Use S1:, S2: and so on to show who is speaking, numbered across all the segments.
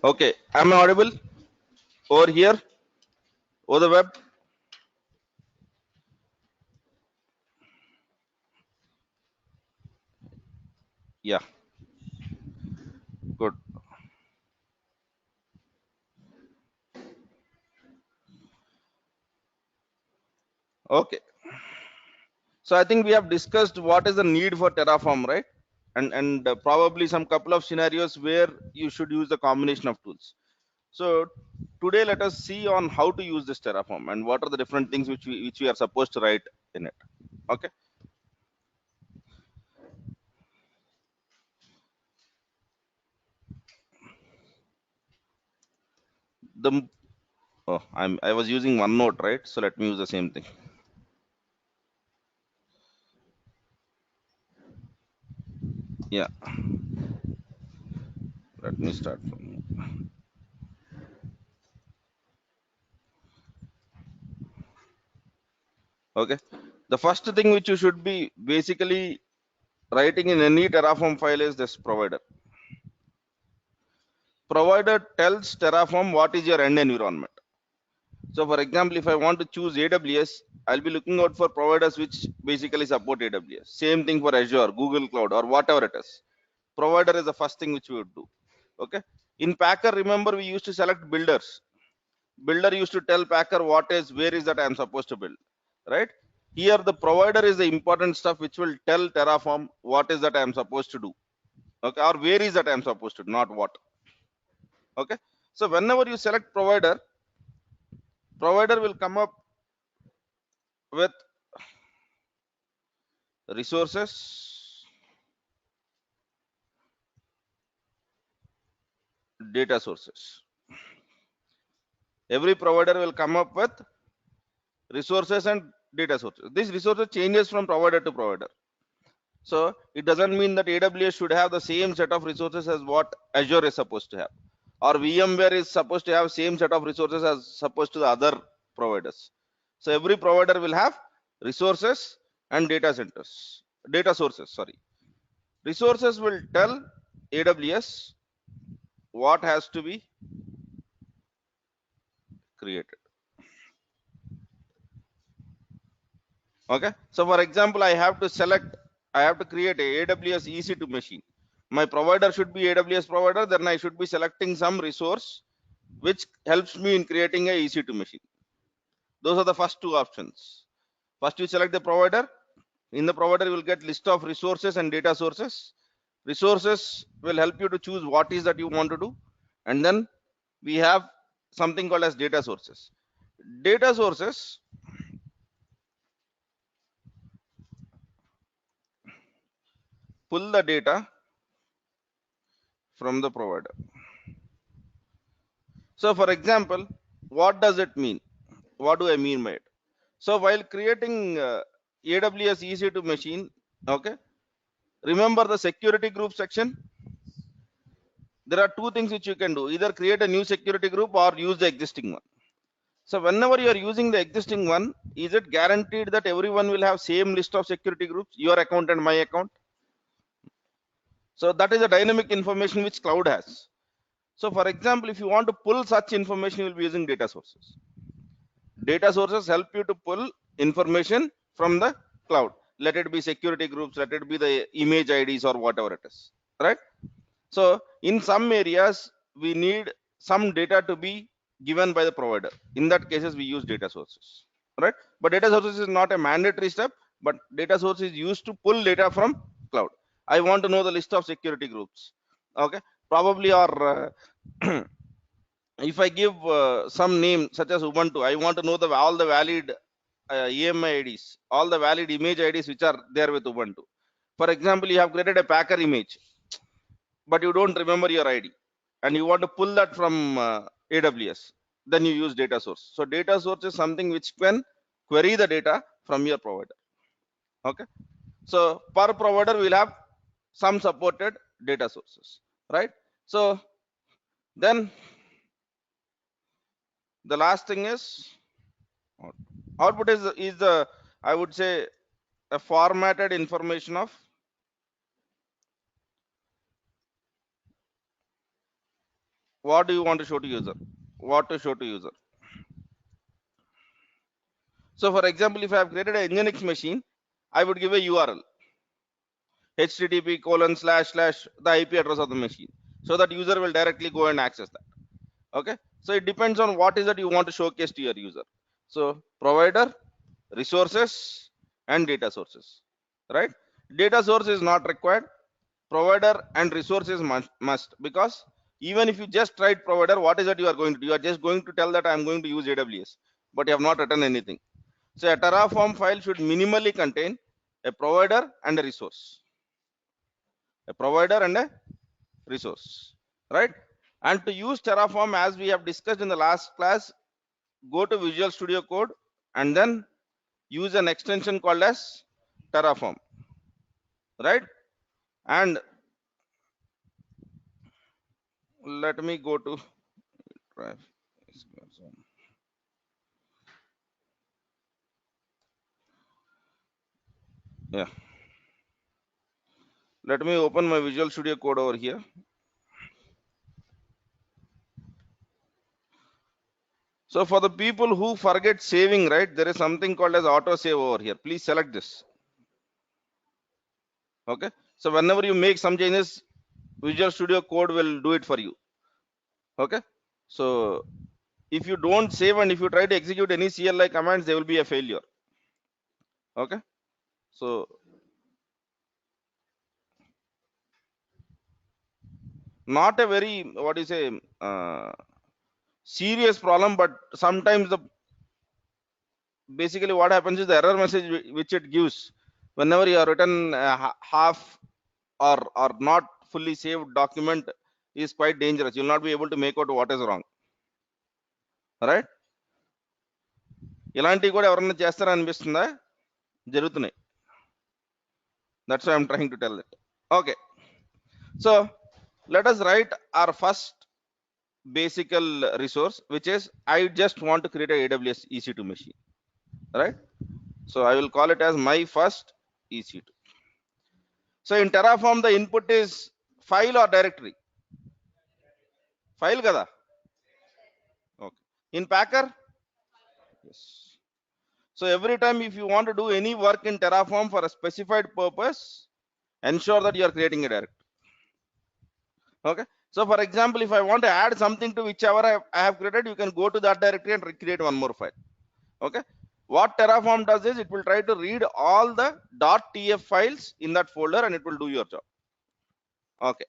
S1: Okay, am I audible over here over the web? Yeah, good. Okay, so I think we have discussed what is the need for Terraform, right? And probably some couple of scenarios where you should use the combination of tools. So today let us see on how to use this Terraform and what are the different things which we are supposed to write in it. Okay, the I was using OneNote, right? So let me use the same thing. Yeah, let me start from. Okay, the first thing which you should be basically writing in any Terraform file is this provider. Provider tells Terraform what is your end environment. So for example, if I want to choose AWS, I'll be looking out for providers which basically support AWS. Same thing for Azure, Google Cloud, or whatever it is. Provider is the first thing which we would do. Okay. In Packer, remember we used to select builders. Builder used to tell Packer where is that I'm supposed to build, right? Here the provider is the important stuff which will tell Terraform what is that I'm supposed to do. Okay, or where is that I'm supposed to do, not what. Okay, so whenever you select provider, provider will come up with resources, data sources. Every provider will come up with resources and data sources. This resources changes from provider to provider. So it doesn't mean that AWS should have the same set of resources as what Azure is supposed to have, or VMware is supposed to have same set of resources as supposed to the other providers. So every provider will have resources and data centers, data sources. Sorry, resources will tell AWS what has to be created. Okay, so for example, I have to create a AWS EC2 machine. My provider should be AWS provider, then I should be selecting some resource which helps me in creating a EC2 machine. Those are the first two options. First, you select the provider. In the provider, you will get list of resources and data sources. Resources will help you to choose what is that you want to do. And then we have something called as data sources. Data sources pull the data from the provider. So for example, what does it mean? What do I mean by it? So while creating AWS EC2 machine, okay, remember the security group section? There are two things which you can do: either create a new security group or use the existing one. So whenever you are using the existing one, is it guaranteed that everyone will have same list of security groups, your account and my account? So that is a dynamic information which cloud has. So for example, if you want to pull such information, you will be using data sources. Data sources help you to pull information from the cloud. Let it be security groups, let it be the image IDs or whatever it is, right? So in some areas we need some data to be given by the provider. In that cases we use data sources, right? But data sources is not a mandatory step, but data source is used to pull data from cloud. I want to know the list of security groups. Okay, probably, or if I give some name such as Ubuntu, I want to know all the valid EMI IDs, all the valid image IDs which are there with Ubuntu. For example, you have created a Packer image, but you don't remember your ID, and you want to pull that from AWS, then you use data source. So data source is something which can query the data from your provider. Okay, so per provider will have some supported data sources, right? So then the last thing is output is the, I would say, a formatted information of, what do you want to show to user? What to show to user? So for example, if I have created a Nginx machine, I would give a URL, http:// the IP address of the machine, so that user will directly go and access that. Okay, so it depends on what is that you want to showcase to your user. So provider, resources, and data sources, right? Data source is not required. Provider and resources must, because even if you just write provider, what is that you are going to do? You are just going to tell that I am going to use AWS, but you have not written anything. So a Terraform file should minimally contain a provider and a resource. A provider and a resource, right? And to use Terraform, as we have discussed in the last class, go to Visual Studio Code and then use an extension called as Terraform, right? And let me go to drive. Yeah, let me open my Visual Studio Code over here. So for the people who forget saving, right, there is something called as auto save over here. Please select this. Okay, so whenever you make some changes, Visual Studio Code will do it for you. Okay, so if you don't save and if you try to execute any CLI commands, they will be a failure. Okay, so not a very, what do you say, serious problem, but sometimes the basically what happens is the error message which it gives whenever you are written half or not fully saved document is quite dangerous. You will not be able to make out what is wrong, right? ఇలాంటివి కూడా ఎవరైనా చేస్తారా అనిపిస్తుందా? జరుగుతున్నాయి. That's why I'm trying to tell it. Okay, so let us write our first basic resource, which is I just want to create a AWS EC2 machine, right? So I will call it as my first EC2. So in Terraform, the input is file or directory? File kada? Okay. In Packer? Yes. So every time if you want to do any work in Terraform for a specified purpose, ensure that you are creating a directory. Okay. So for example, if I want to add something to whichever I have created, you can go to that directory and recreate one more file. Okay. What Terraform does is it will try to read all the .tf files in that folder and it will do your job. Okay.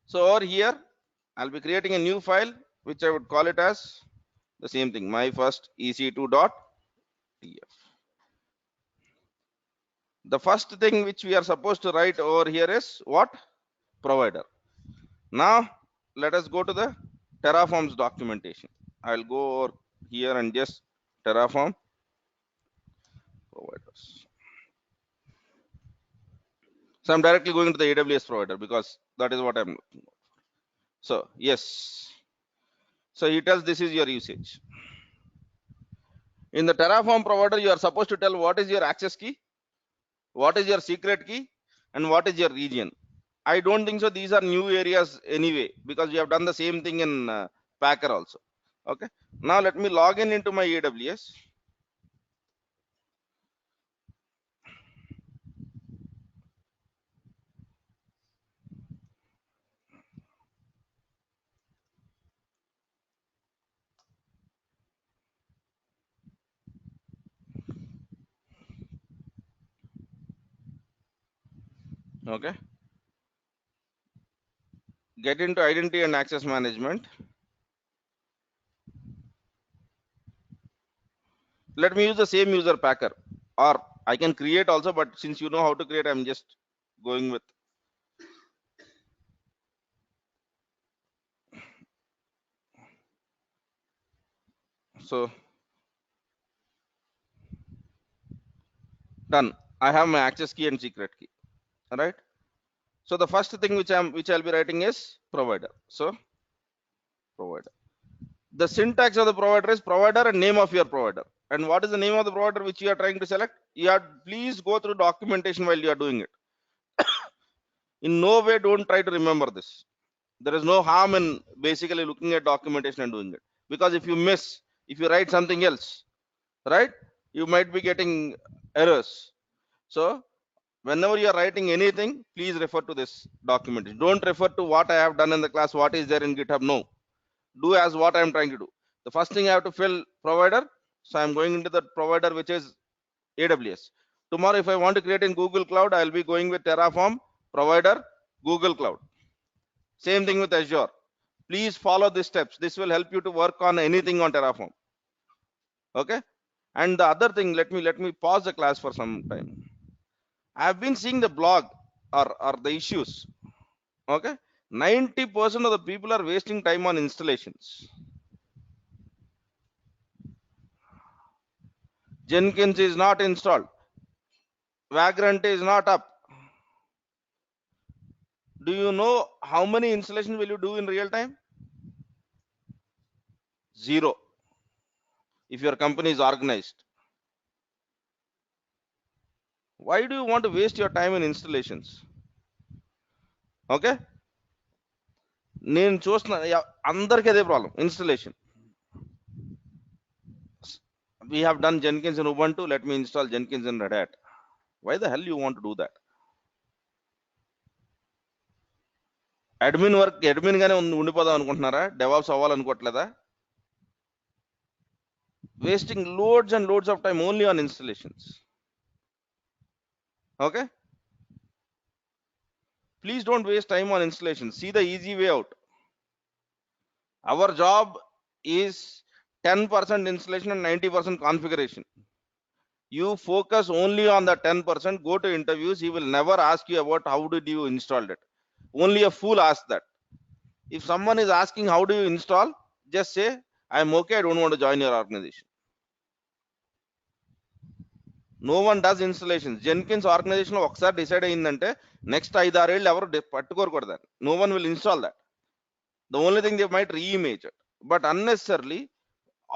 S1: So over here, I'll be creating a new file, which I would call it as the same thing, my first ec2.tf. The first thing which we are supposed to write over here is what? Provider. Now let us go to the Terraform's documentation. I'll go over here and just Terraform providers. So I'm directly going to the AWS provider because that is what I'm looking for. So yes. So he tells this is your usage. In the Terraform provider, you are supposed to tell what is your access key, what is your secret key, and what is your region. I don't think so these are new areas anyway, because we have done the same thing in Packer also. Okay, now let me log in into my AWS. Okay, get into identity and access management. Let me use the same user Packer, or I can create also, but since you know how to create, I'm just going with. So done. I have my access key and secret key. All right. So the first thing which I'll be writing is provider. So provider. The syntax of the provider is provider and name of your provider. And what is the name of the provider which you are trying to select? You have please go through documentation while you are doing it. In no way don't try to remember this. There is no harm in basically looking at documentation and doing it, because if you miss, if you write something else, right, you might be getting errors. So whenever you are writing anything, please refer to this documentation. Don't refer to what I have done in the class, what is there in GitHub. No, do as what I am trying to do. The first thing I have to fill provider. So I'm going into the provider, which is AWS. Tomorrow, if I want to create in Google Cloud, I'll be going with Terraform provider, Google Cloud. Same thing with Azure. Please follow these steps. This will help you to work on anything on Terraform. Okay. And the other thing, let me pause the class for some time. I've been seeing the blog or the issues. Okay. 90% of the people are wasting time on installations. Jenkins is not installed. Vagrant is not up. Do you know how many installations will you do in real time? Zero. If your company is organized. Why do you want to waste your time in installations? Okay. నేను చూస్తున్నా అందరికీ అదే problem. Installation. We have done Jenkins in Ubuntu. Let me install Jenkins in Red Hat. Why the hell you want to do that? Admin work admin గానే ఉండిపోదాం అనుకుంటున్నారా? DevOps అవ్వాలనుకోవట్లేదా? Wasting loads and loads of time only on installations. Okay. Please don't waste time on installations. See the easy way out. Our job is 10% installation and 90% configuration. You focus only on the 10%. Go to interviews. He will never ask you about how did you install it. Only a fool asks that. If someone is asking how do you install, just say I'm okay, I don't want to join your organization. No one does installations. Jenkins organization లో ఒకసారి decide అయిందంటే next 5-6 ఏళ్ళు ఎవరు పట్టుకోకూడదు. No one will install that. The only thing they might re-image it, but unnecessarily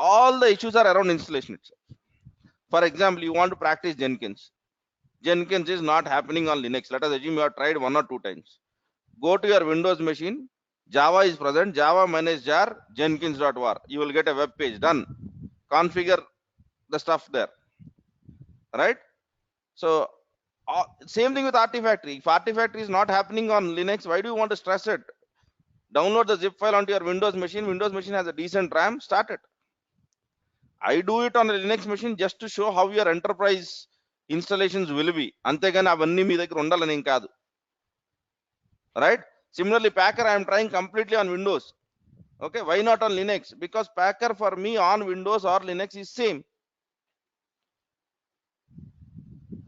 S1: all the issues are around installation itself. For example, you want to practice Jenkins. Jenkins is not happening on Linux. Let us assume you have tried 1 or 2 times. Go to your Windows machine. Java is present. Java minus jar jenkins.war. You will get a web page. Done. Configure the stuff there. Right? So same thing with Artifactory. If Artifactory is not happening on Linux, why do you want to stress it? Download the zip file onto your Windows machine. Windows machine has a decent RAM. Start it. I do it on a Linux machine just to show how your enterprise installations will be. అంతేగాని అవన్నీ మీ దగ్గర ఉండాలని ఏం కాదు. Right? Similarly, Packer I am trying completely on Windows. Okay, why not on Linux? Because Packer for me on Windows or Linux is same.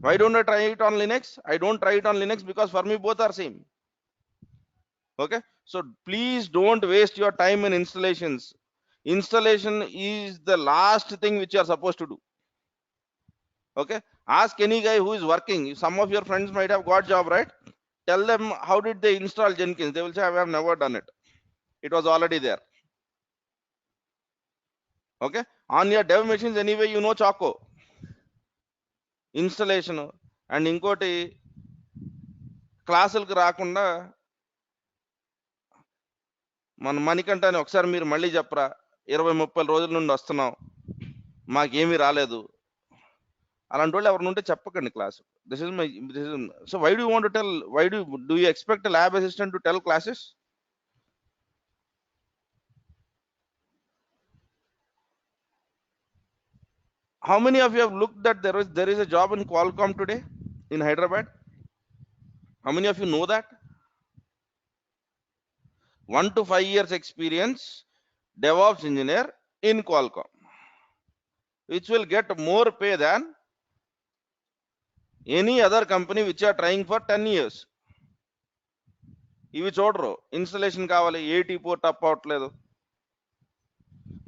S1: Why don't I try it on Linux? I don't try it on Linux because for me both are same. Okay, so please don't waste your time in installations. Installation is the last thing which you are supposed to do. Okay, ask any guy who is working. Some of your friends might have got job, right? Tell them how did they install Jenkins. They will say I have never done it. It was already there. Okay, on your dev machines anyway you know Choco installation. And ఇంకోటి క్లాసులకు రాకుండా మన మణికంఠని ఒకసారి మీరు మళ్ళీ చెప్పరా, 20-30 రోజుల నుండి వస్తున్నాం మాకేమీ రాలేదు అలాంటి వాళ్ళు ఎవరు ఉంటే చెప్పకండి class. This is my so why do you want to tell, why do you expect lab assistant to tell classes? How many of you have looked that there is a job in Qualcomm today in Hyderabad? How many of you know that? 1 to 5 years experience DevOps engineer in Qualcomm, which will get more pay than any other company which are trying for 10 years. ఇవి చూడరు, installation కావాలి, ఏటీ port up అవట్లేదు.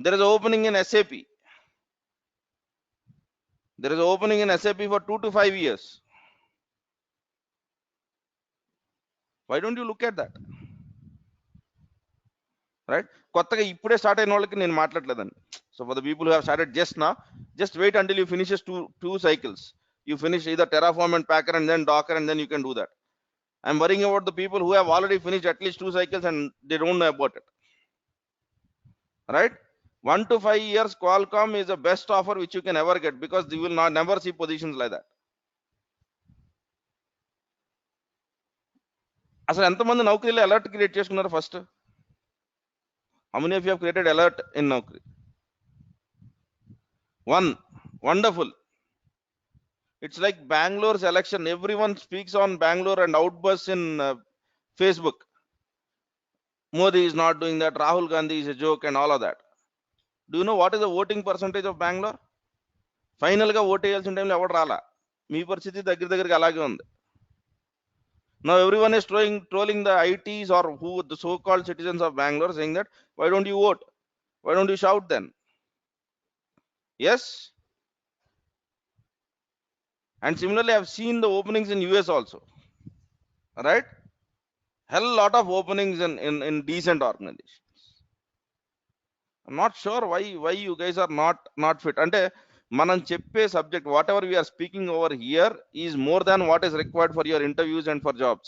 S1: There is opening in SAP. There is opening in SAP for 2 to 5 years. Why don't you look at that? Right? కొత్తగా ఇప్పుడే start అయిన వాళ్ళకి నేను మాట్లాడలేదండి. So for the people who have started just now, just wait until you finishes two cycles. You finish either Terraform and Packer and then Docker and then you can do that. I'm worrying about the people who have already finished at least 2 cycles and they don't know about it. Right? 1 to 5 years Qualcomm is the best offer which you can ever get, because you will not never see positions like that. అసలు ఎంతమంది నౌకరీలో alert create చేసుకున్నారు first? How many of you have created alert in Naukri? One. Wonderful. It's like Bangalore's election. Everyone speaks on Bangalore and outbursts in Facebook. Modi is not doing that. Rahul Gandhi is a joke and all of that. Do you know what is the voting percentage of Bangalore? Final ga vote చేయాల్సిన టైంలో ఎవరు రాలా. మీ పరిస్థితి దగ్గరికి అలాగే ఉంది. Now everyone is trolling the ITs or who the so-called citizens of Bangalore, saying that why don't you vote? Why don't you shout then? Yes. And similarly, I've seen the openings in US also. Right? Hell lot of openings in decent organizations. I'm not sure why you guys are not fit. Ante మనం చెప్పే subject, whatever we are speaking over here, is more than what is required for your interviews and for jobs.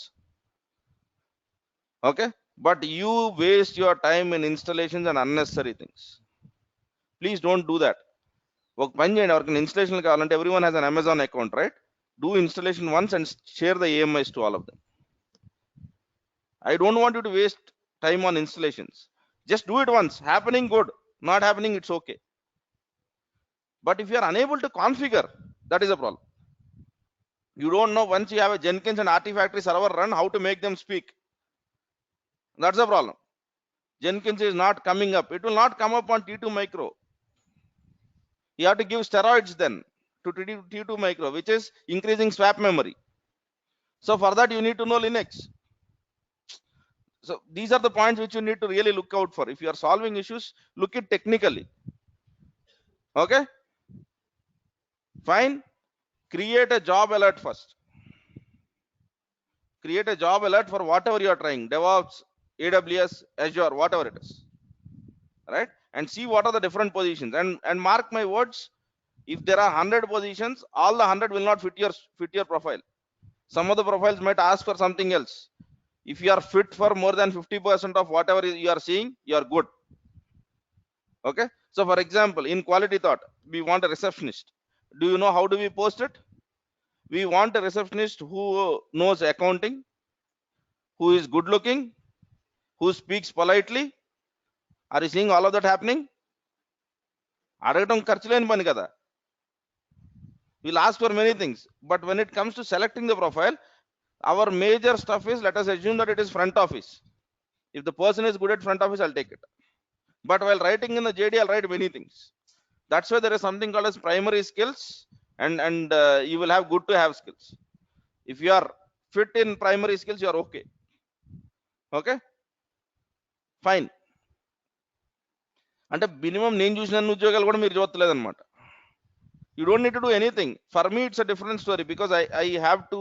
S1: Okay? But you waste your time in installations and unnecessary things. Please don't do that. ఒక పని చేయండి, ఎవరికి installation కావాలంటే everyone has an Amazon account, right? Do installation once and share the AMIs to all of them. I don't want you to waste time on installations. Just do it once. Happening, good. Not happening, it's okay. But if you are unable to configure, that is a problem. You don't know, once you have a Jenkins and Artifactory server run, how to make them speak. That's the problem. Jenkins is not coming up. It will not come up on T2 Micro. You have to give steroids then to T2 Micro, which is increasing swap memory. So for that, you need to know Linux. So these are the points which you need to really look out for. If you are solving issues, look it technically. Okay? Fine. Create a job alert first. Create a job alert for whatever you are trying. DevOps, AWS, Azure, whatever it is. Right? And see what are the different positions. And mark my words, if there are 100 positions, all the 100 will not fit your profile. Some of the profiles might ask for something else. If you are fit for more than 50% of whatever you are seeing, you are good. Okay? So for example, in Quality Thought, we want a receptionist. Do you know how do we post it? We want a receptionist who knows accounting, who is good looking, who speaks politely. Are you seeing all of that happening? అడగటం ఖర్చు లేని పని కదా. We'll ask for many things, but when it comes to selecting the profile, our major stuff is, let us assume that it is front office. If the person is good at front office, I'll take it. But while writing in the JD, I'll write many things. That's why there is something called as primary skills, and you will have good to have skills. If you are fit in primary skills, you are okay. Okay? Fine. అంటే minimum నేను చూసిన ఉద్యోగాలు కూడా మీరు చూడలేదు అనమాట. You don't need to do anything. For me, it's a different story, because I have to,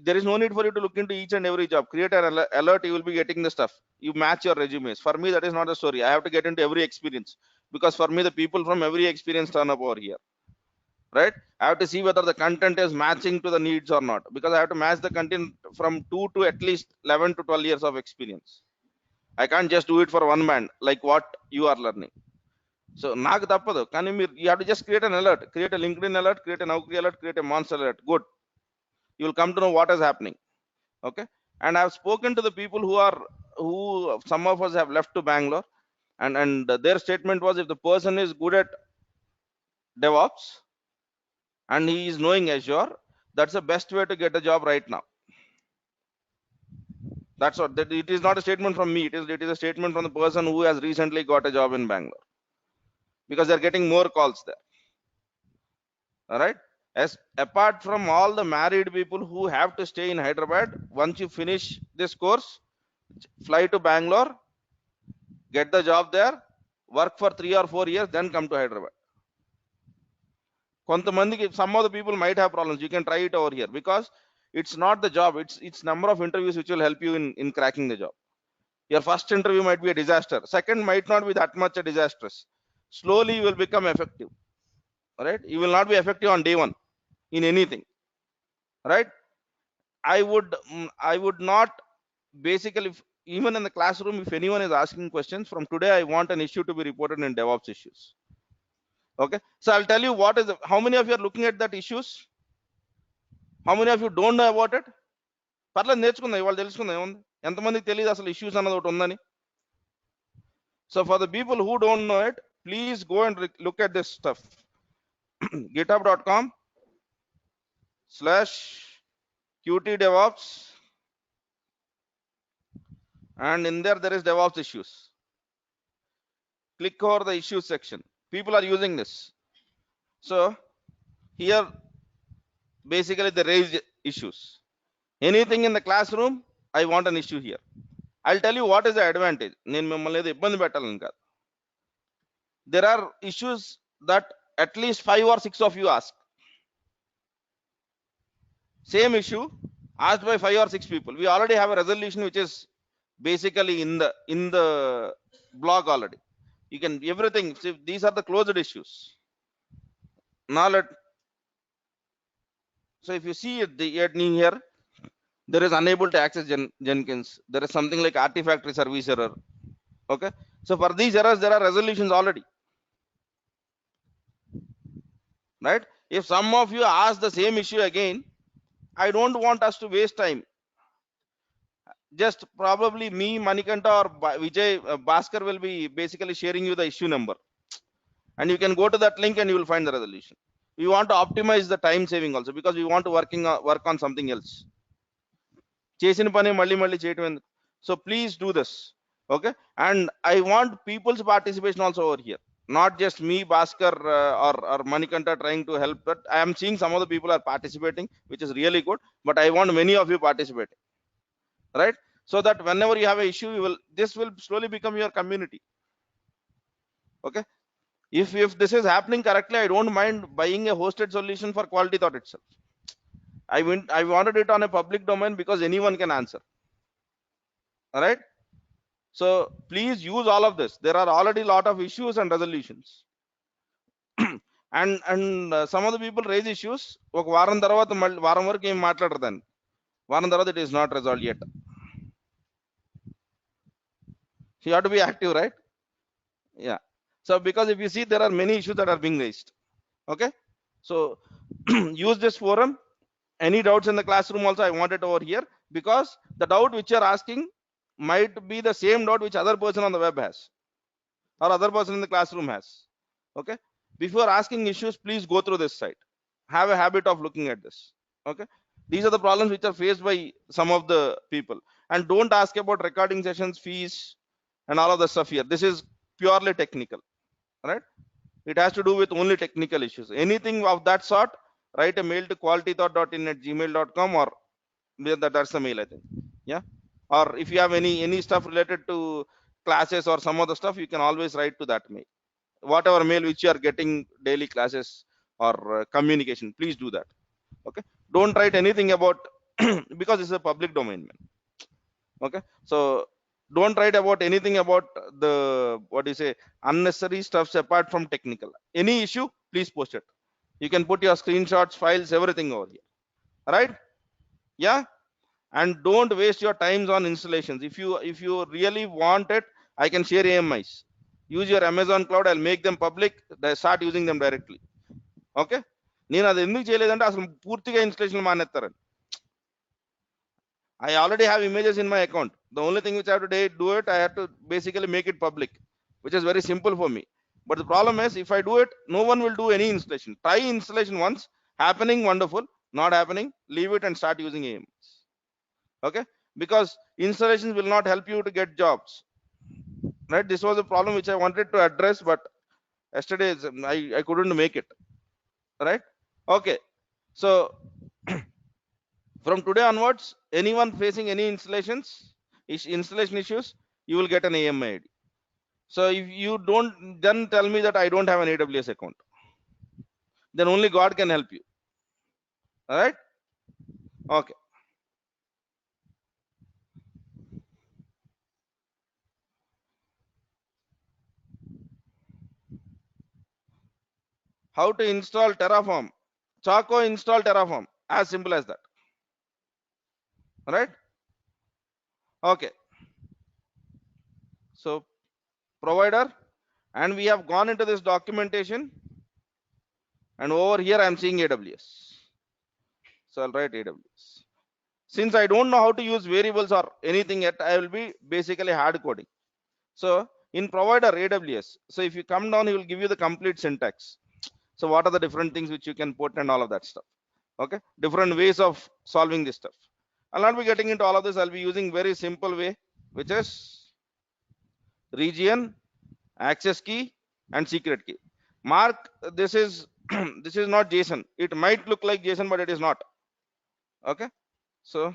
S1: there is no need for you to look into each and every job. Create an alert, you will be getting the stuff. You match your resumes. For me, that is not the story. I have to get into every experience, because for me, the people from every experience turn up over here. Right? I have to see whether the content is matching to the needs or not, because I have to match the content from 2 to at least 11 to 12 years of experience. I can't just do it for one man like what you are learning. So నాకు తప్పదు, కానీ మీరు you have to just create an alert, create a LinkedIn alert, create a Naukri alert, create a Monster alert. Good. You will come to know what is happening. Okay? And I have spoken to the people who some of us have left to Bangalore, and their statement was, if the person is good at DevOps and he is knowing Azure, that's the best way to get a job right now. That's what, that it is not a statement from me, it is a statement from the person who has recently got a job in Bangalore, because they're getting more calls there. All right? As apart from all the married people who have to stay in Hyderabad, once you finish this course, fly to Bangalore, get the job there, work for 3 or 4 years, then come to Hyderabad. కొంతమందికి, some of the people might have problems. You can try it over here, because it's not the job, it's number of interviews which will help you in cracking the job. Your first interview might be a disaster, second might not be that much a disastrous. Slowly you will become effective. Right? You will not be effective on day one in anything. Right? I would not basically, even in the classroom, if anyone is asking questions from today, I want an issue to be reported in DevOps issues. Okay, so I'll tell you what is how many of you are looking at that issues. How many of you don't know about it? పర్లేదు నేర్చుకుందాం, ఇవాళ తెలుసుకుందాం, ఏముంది, ఎంతమందికి తెలియదు అసలు issues అన్నది ఒకటి ఉందని. So for the people who don't know it, please go and look at this stuff. github.com/qt DevOps, and in there is DevOps issues. Click over the issues section. People are using this. So here basically they raise issues. Anything in the classroom, I want an issue here. I'll tell you what is the advantage. నేను మిమ్మల్ని ఏదో ఇబ్బంది పెట్టాలని కాదు. There are issues that at least 5 or 6 of you ask. Same issue asked by 5 or 6 people. We already have a resolution which is basically in the blog already. You can everything. See, these are the closed issues. Now so if you see it here, there is unable to access Jenkins. There is something like Artifactory service error. Okay, so for these errors there are resolutions already, right? If some of you ask the same issue again, I don't want us to waste time. Just probably me, Manikanta, or Vijay, Bhaskar will be basically sharing you the issue number, and you can go to that link and you will find the resolution. We want to optimize the time saving also, because we want to work on something else. చేసిన పని మళ్ళీ మళ్ళీ చేయటం ఎందుకు? So please do this. Okay, and I want people's participation also over here, not just me, Bhaskar, or Manikanta trying to help. But I am seeing some of the people are participating, which is really good, but I want many of you participating, right? So that whenever you have an issue, this will slowly become your community. Okay, if this is happening correctly, I don't mind buying a hosted solution for Quality Thought itself. I wanted it on a public domain because anyone can answer. All right, so please use all of this. There are already a lot of issues and resolutions. and some of the people raise issues ఒక వారం తర్వాత మళ్ళీ వారం వరకు ఏం మాట్లాడరు, దాన్ని వారం తర్వాత it is not resolved yet. You have to be active, right? Yeah, so because if you see, there are many issues that are being raised. Okay, so use this forum. Any doubts in the classroom also, I want it over here, because the doubt which you are asking might be the same doubt which other person on the web has, or other person in the classroom has. Okay, before asking issues, please go through this site. Have a habit of looking at this. Okay, these are the problems which are faced by some of the people. And don't ask about recording sessions, fees, and all of the stuff here. This is purely technical, right? It has to do with only technical issues. Anything of that sort, write a mail to qualitythought.in@gmail.com, or that's the mail, I think. Yeah, or if you have any stuff related to classes or some other stuff, you can always write to that mail. Whatever mail which you are getting daily classes or communication, please do that. Okay, don't write anything about because it's a public domain, man. Okay, so don't write about anything about the, what do you say, unnecessary stuffs apart from technical. Any issue, please post it. You can put your screenshots, files, everything over here. All right, yeah. And don't waste your times on installations. If you really want it, I can share AMIs. Use your Amazon cloud, I'll make them public. They start using them directly. Okay, నేను అది ఎందుకు చేయలేదంటే అసలు పూర్తిగా installation మానేస్తారని. I already have images in my account. The only thing which I have to do it, I have to basically make it public, which is very simple for me. But the problem is, if I do it, no one will do any installation. Try installation once, happening, wonderful. Not happening, leave it and start using AMIs. Okay, because installations will not help you to get jobs, right? This was a problem which I wanted to address, but yesterday I couldn't make it, right? Okay, so from today onwards, anyone facing any installation issues, you will get an AMI ID. So if you don't, then tell me that I don't have an AWS account, then only God can help you. All right, okay. How to install Terraform? Chaco install Terraform, as simple as that. right? Okay, so provider, and we have gone into this documentation, and over here I am seeing AWS. So I'll write AWS. Since I don't know how to use variables or anything yet, I will be basically hard coding. So in provider AWS, so if you come down, he will give you the complete syntax. So what are the different things which you can put and all of that stuff. Okay, different ways of solving this stuff. I'll not be getting into all of this. I'll be using very simple way, which is region, access key, and secret key. Mark, this is this is not JSON. It might look like JSON, but it is not. Okay, so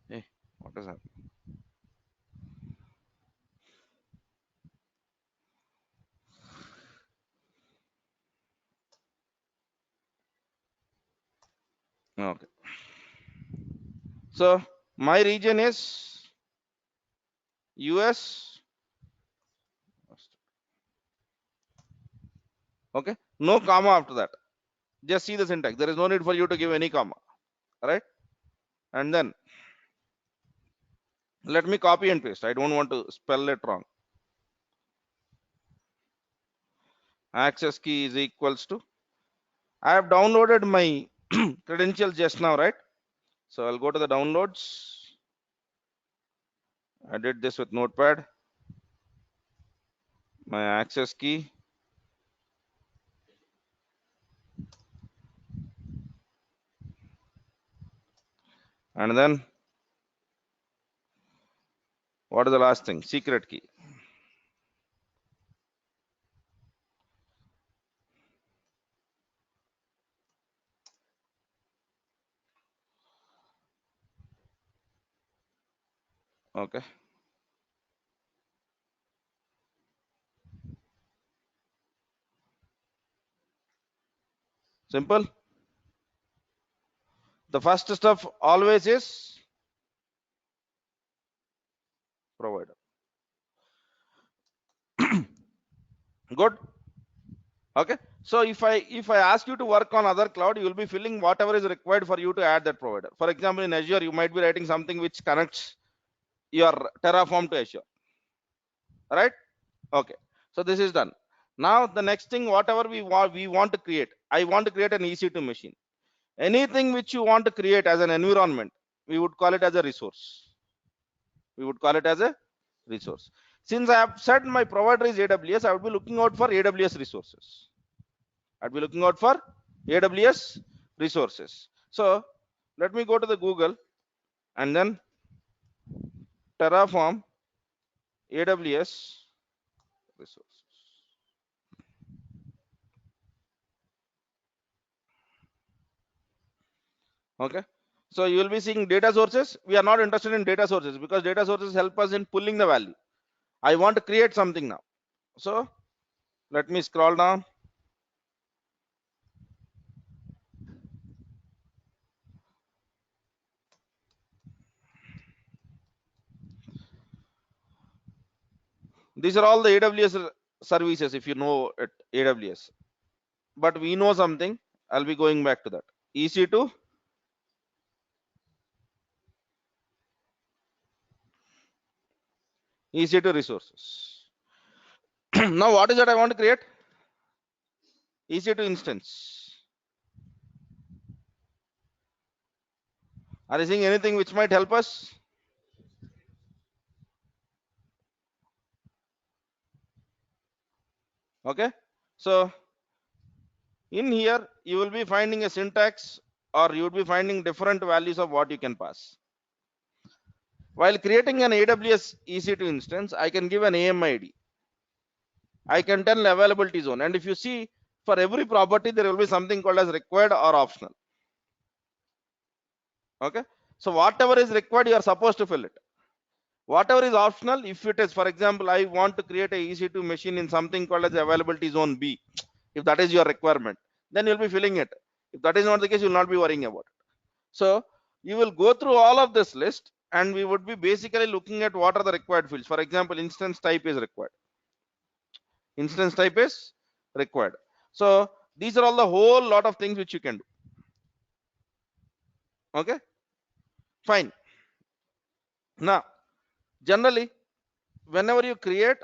S1: hey, what is that? Okay, so my region is US. Okay, no comma after that. Just see the syntax. There is no need for you to give any comma, right? And then let me copy and paste. I don't want to spell it wrong. Access key is equals to, I have downloaded my credentials just now, right? So I'll go to the downloads. I did this with Notepad. My access key. And then what is the last thing? Secret key. Okay. Simple. The first stuff always is provider. Good. Okay. So if I ask you to work on other cloud, you will be filling whatever is required for you to add that provider. For example, in Azure, you might be writing something which connects your Terraform to Azure, right? Okay. So this is done. Now the next thing, whatever we want to create, I want to create an EC2 machine. Anything which you want to create as an environment, we would call it as a resource. We would call it as a resource. Since I have said my provider is AWS, I would be looking out for AWS resources. I'd be looking out for AWS resources. So let me go to the Google and then Terraform AWS resources. Okay. So you will be seeing data sources. We are not interested in data sources because data sources help us in pulling the value. I want to create something now. So let me scroll down. These are all the AWS services if you know it, AWS. But we know something. I'll be going back to that. EC2 EC2 resources. Now what is that I want to create? EC2 instance. Are you seeing anything which might help us? Okay. So in here you will be finding a syntax, or you would be finding different values of what you can pass. While creating an AWS EC2 instance, I can give an AMID. I can tell availability zone, and if you see, for every property there will be something called as required or optional. Okay. So whatever is required, you are supposed to fill it. Whatever is optional, if it is, for example, I want to create a EC2 machine in something called as availability zone B, if that is your requirement, then you'll be filling it. If that is not the case, you'll not be worrying about it. So you will go through all of this list, and we would be basically looking at what are the required fields. For example, instance type is required. Instance type is required. So these are all the whole lot of things which you can do. Okay, fine. Now, generally, whenever you create,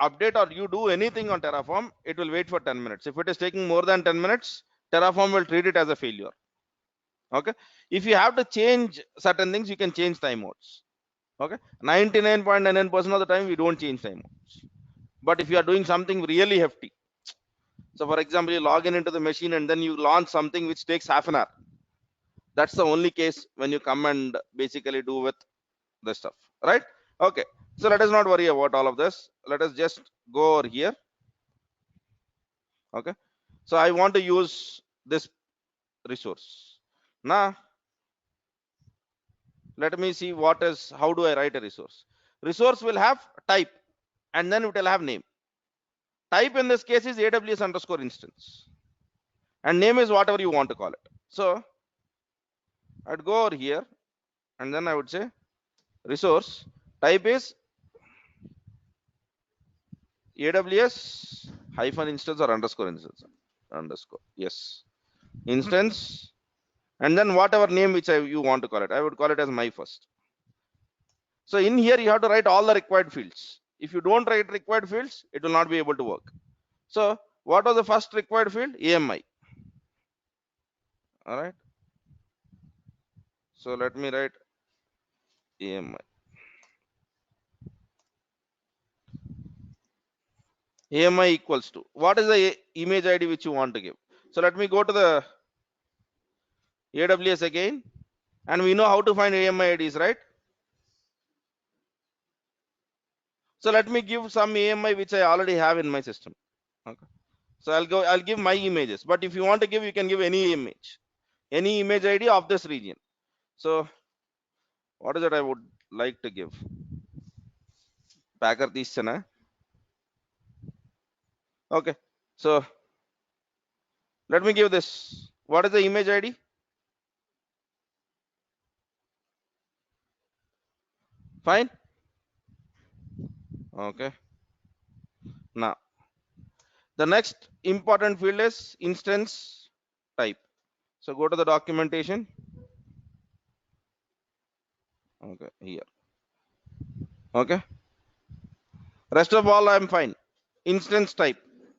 S1: update, or you do anything on Terraform, it will wait for 10 minutes. If it is taking more than 10 minutes, Terraform will treat it as a failure. Okay, if you have to change certain things, you can change timeouts. Okay, 99.99% of the time we don't change timeouts. But if you are doing something really hefty, so for example, you log in into the machine and then you launch something which takes half an hour, that's the only case when you come and basically do with the stuff, right? Okay, so let us not worry about all of this. Let us just go over here. Okay, so I want to use this resource. Now let me see what is, how do I write a resource. Resource will have type and then it will have name. Type in this case is AWS underscore instance and name is whatever you want to call it. So I'd go over here and then I would say resource type is AWS hyphen instance or underscore instance, underscore, yes, instance, and then whatever name which you want to call it. I would call it as my first. So in here you have to write all the required fields. If you don't write required fields, it will not be able to work. So what was the first required field? AMI. All right, so let me write AMI. AMI equals to, what is the image ID which you want to give? So let me go to the AWS again, and we know how to find AMI IDs, right? So let me give some AMI which I already have in my system. Okay, so I'll give my images, but if you want to give, you can give any image ID of this region. So what is it I would like to give? Packer this chana. Okay, so let me give this. What is the image ID? Fine. Okay, now the next important field is instance type. So go to the documentation. Okay, here. Okay, rest of all I'm fine. Instance type,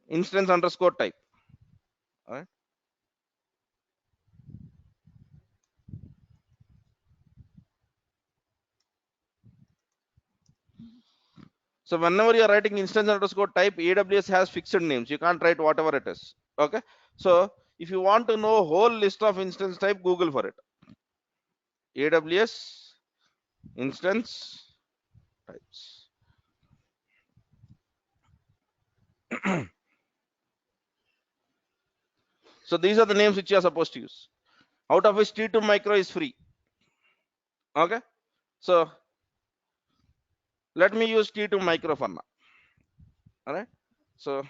S1: instance underscore type. All right, so whenever you are writing instance underscore type, AWS has fixed names, you can't write whatever it is. Okay, so if you want to know whole list of instance type, Google for it. AWS instance types. So these are the names which you are supposed to use, out of which T2 micro is free. Okay, so let me use T2 micro for now. All right, so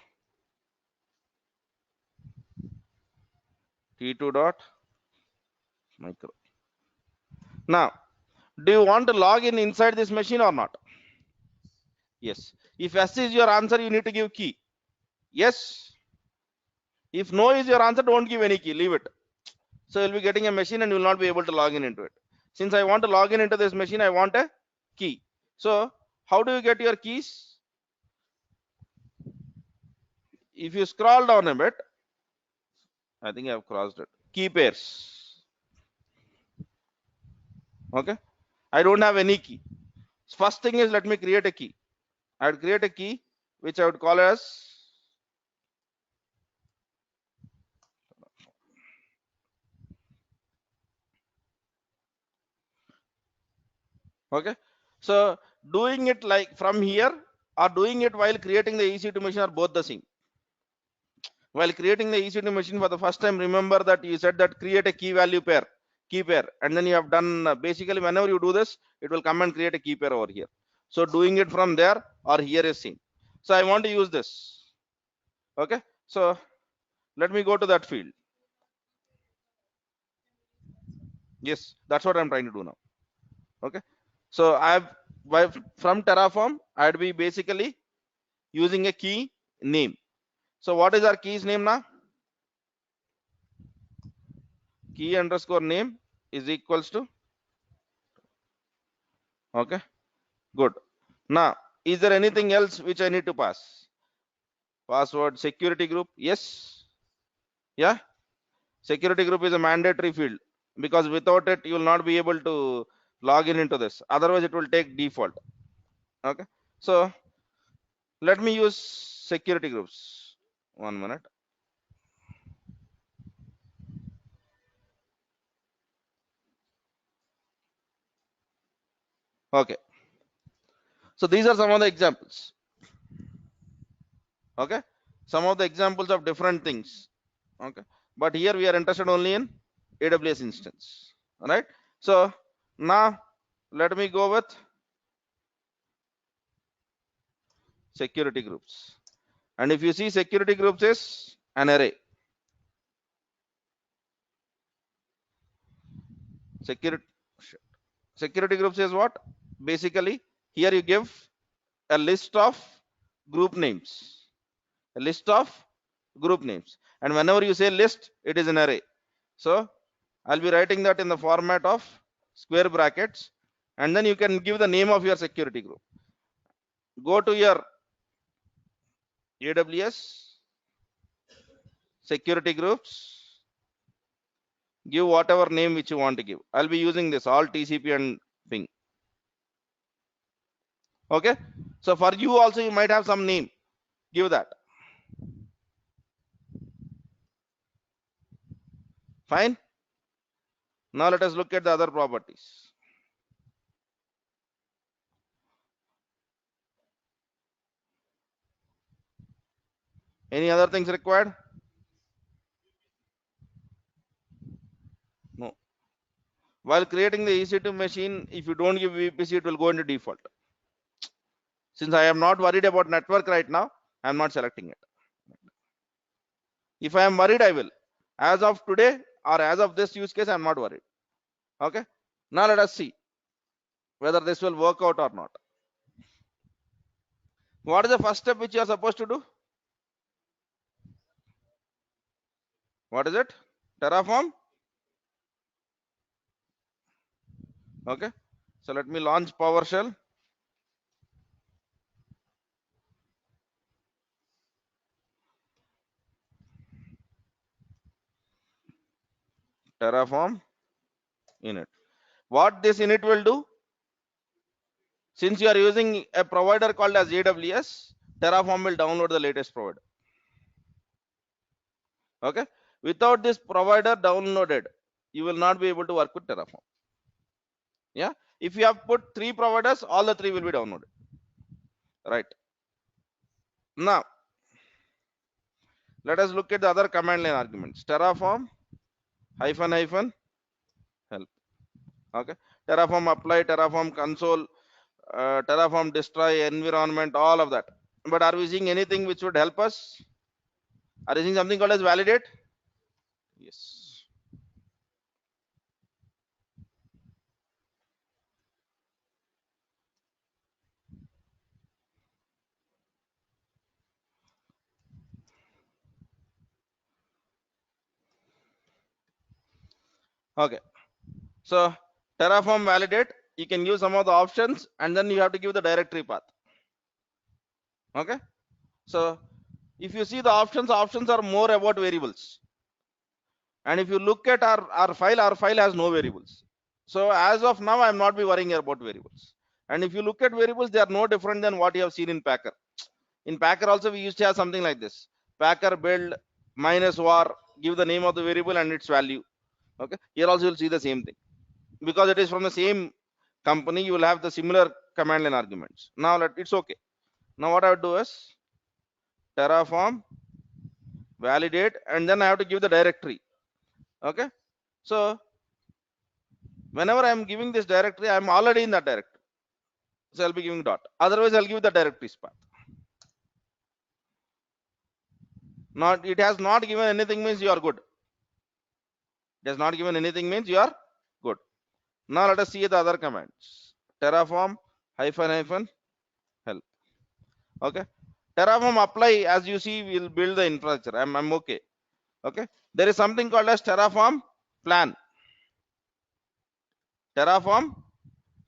S1: T2 dot micro. Now, do you want to log in inside this machine or not? Yes. If yes is your answer, you need to give key. Yes. If no is your answer, don't give any key, leave it. So you'll be getting a machine and you will not be able to log in into it. Since I want to log in into this machine, I want a key. So how do you get your keys? If you scroll down a bit, I think I have crossed it. Key pairs. Okay. I don't have any key. First thing is, let me create a key. I would create a key which I would call as okay. So doing it like from here or doing it while creating the EC2 machine are both the same. While creating the EC2 machine for the first time, remember that you said that create a key value pair, key pair, and then you have done basically whenever you do this, it will come and create a key pair over here. So doing it from there or here is same. So I want to use this. Okay. So let me go to that field. Yes, that's what I'm trying to do now. Okay. So from Terraform, I'd be basically using a key name. So what is our key's name now? Key underscore name is equals to, okay, good. Now, is there anything else which I need to pass? Password, security group, yes, yeah. Security group is a mandatory field because without it you will not be able to log in into this. Otherwise it will take default. Okay. So let me use security groups. 1 minute. Okay. So these are some of the examples. Okay. Some of the examples of different things. Okay. But here we are interested only in AWS instance. All right. So now let me go with security groups. And if you see, security groups is an array. Security groups is what? Basically, here you give a list of group names. A list of group names. And whenever you say list, it is an array. So I'll be writing that in the format of square brackets. And then you can give the name of your security group. Go to your AWS security groups. Give whatever name which you want to give. I'll be using this all TCP and ping. Okay. So for you also, you might have some name. Give that. Fine. Now let us look at the other properties. Any other things required? No. While creating the EC2 machine, if you don't give VPC, it will go into default. Since I am not worried about network right now, I am not selecting it. If I am worried, I will. As of today or as of this use case, I am not worried. Okay. Now let us see whether this will work out or not. What is the first step which you are supposed to do? What is it? Terraform. Okay. So let me launch PowerShell. Terraform init. What this init will do? Since you are using a provider called as AWS, Terraform will download the latest provider. Okay. Without this provider downloaded, you will not be able to work with Terraform. Yeah. If you have put 3 providers, all the 3 will be downloaded. Right. Now, let us look at the other command line arguments. Terraform hyphen hyphen help. Okay. Terraform apply, Terraform console, Terraform destroy, environment, all of that. But are we seeing anything which would help us? Are you seeing something called as validate? Yes. Okay. So Terraform validate, you can use some of the options and then you have to give the directory path. Okay. So if you see the options are more about variables. And if you look at our file has no variables. So as of now, I'm not be worrying about variables. And if you look at variables, they are no different than what you have seen in Packer. In Packer also, we used to have something like this. Packer build minus var, give the name of the variable and its value. Okay. Here also you'll see the same thing. Because it is from the same company, you will have the similar command line arguments. Now it's okay. Now what I would do is Terraform validate and then I have to give the directory. Okay. So whenever I am giving this directory, I am already in that directory. So I'll be giving dot. Otherwise, I'll give the directory path. Not it has not given anything means you are good. It has not given anything means you are good. Now let us see the other commands. Terraform hyphen hyphen help. Okay. Terraform apply, as you see, will build the infrastructure. I'm okay. Okay. There is something called as Terraform plan. Terraform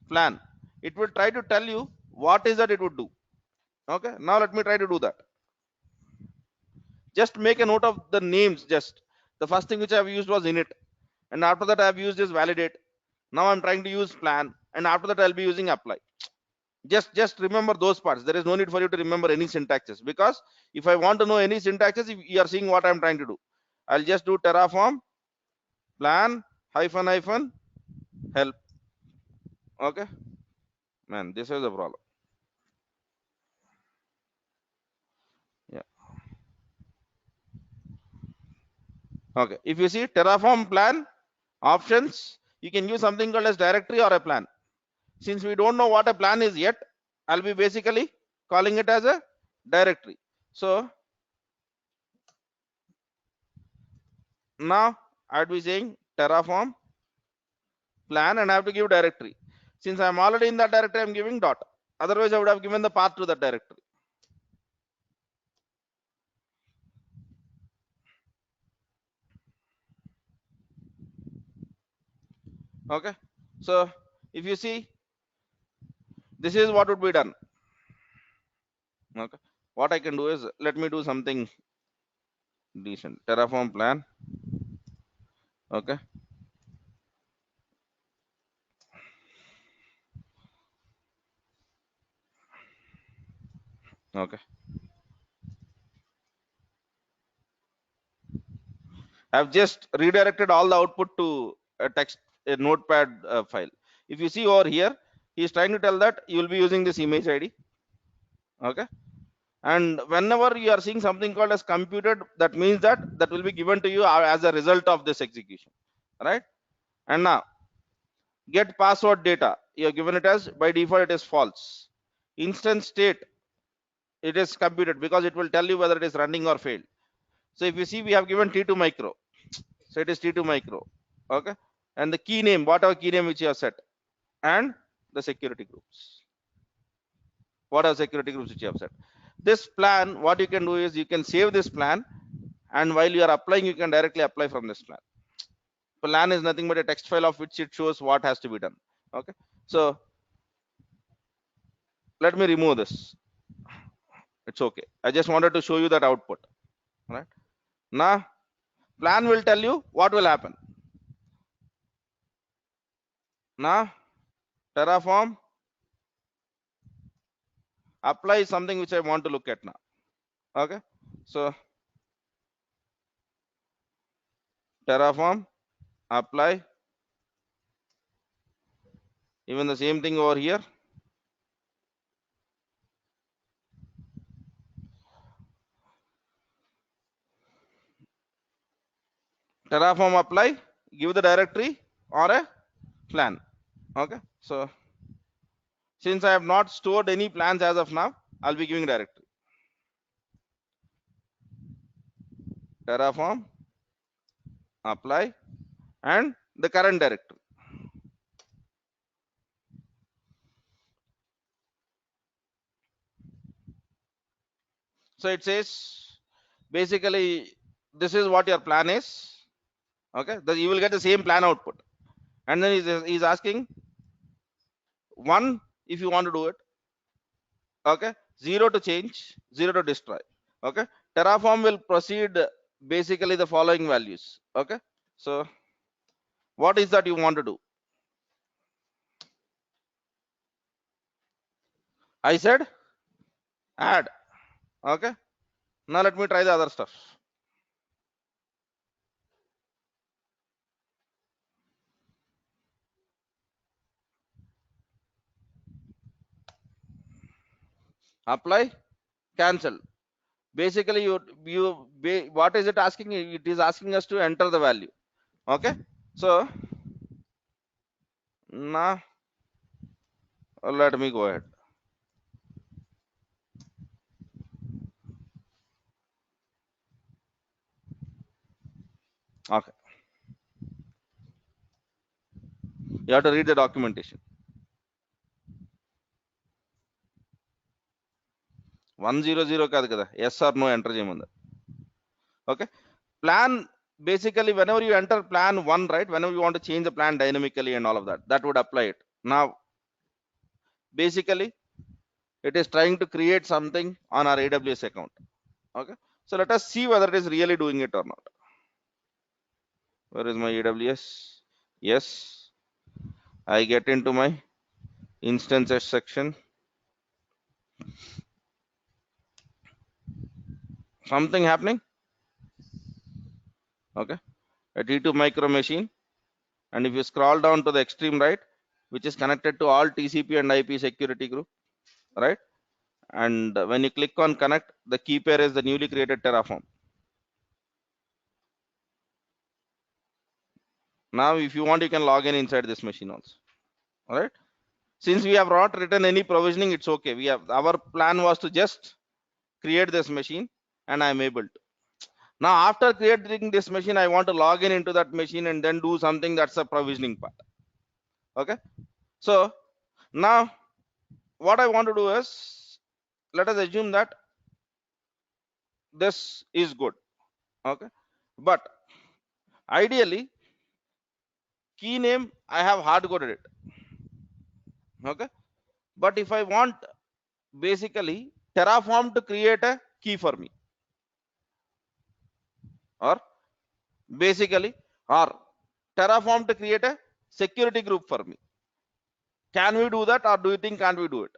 S1: plan. It will try to tell you what is that it would do. Okay. Now let me try to do that. Just make a note of the names. Just the first thing which I have used was init, and after that I have used is validate. Now I'm trying to use plan, and after that I'll be using apply. Just remember those parts. There is no need for you to remember any syntaxes, because if I want to know any syntaxes, if you are seeing what I'm trying to do, I'll just do Terraform plan hyphen hyphen help. Okay, man, this is the problem. Yeah. Okay, if you see Terraform plan options, you can use something called as directory or a plan. Since we don't know what a plan is yet, I'll be basically calling it as a directory. So now I'd be saying Terraform plan, and I have to give directory. Since I'm already in that directory, I'm giving dot. Otherwise, I would have given the path to that directory. Okay. So if you see, this is what would be done. Okay. What I can do is, let me do something decent. Terraform plan. Okay. Okay. I've just redirected all the output to a text, a notepad file. If you see over here, he's trying to tell that you will be using this image ID. Okay. And whenever you are seeing something called as computed, that means that will be given to you as a result of this execution, right? And now get password data, you have given it as, by default it is false. Instance state, it is computed, because it will tell you whether it is running or failed. So if you see, we have given T2 micro, so it is T2 micro. Okay. And the key name, whatever key name which you have set, and the security groups, whatever security groups which you have set. This plan, what you can do is, you can save this plan, and while you are applying, you can directly apply from this plan. Plan is nothing but a text file of which it shows what has to be done. Okay. So let me remove this. It's okay. I just wanted to show you that output. Right. Now plan will tell you what will happen. Now Terraform apply something which I want to look at now. Okay. So Terraform apply, even the same thing over here. Terraform apply, give the directory or a plan. Okay. So since I have not stored any plans as of now, I'll be giving directory. Terraform apply and the current directory. So it says basically this is what your plan is. Okay, you will get the same plan output, and then he's asking one if you want to do it. Okay, 0 to change, 0 to destroy. Okay, Terraform will proceed basically the following values. Okay, so what is that you want to do? I said add. Okay, now let me try the other stuff. Apply, cancel. Basically what is it asking? It is asking us to enter the value. Okay, so now let me go ahead. Okay, you have to read the documentation. 100 కాదు కదా, S R no enter చేయమంది. Okay, plan basically whenever you enter plan 1, right, whenever you want to change the plan dynamically and all of that, that would apply it. Now basically it is trying to create something on our AWS account. Okay, so let us see whether it is really doing it or not. Where is my AWS? Yes, I get into my instances section. Something happening. Okay, a T2 micro machine, and if you scroll down to the extreme right, which is connected to all TCP and IP security group, right, and when you click on connect, the key pair is the newly created Terraform. Now if you want, you can log in inside this machine also. All right, since we have not written any provisioning, it's okay. We have, our plan was to just create this machine, and I am able to. Now after creating this machine, I want to log in into that machine and then do something. That's a provisioning part. Okay, so now what I want to do is, let us assume that this is good. Okay, but ideally key name I have hard coded it. Okay, but if I want basically Terraform to create a key for me, or basically, or Terraform to create a security group for me, can we do that, or do you think can't we do it?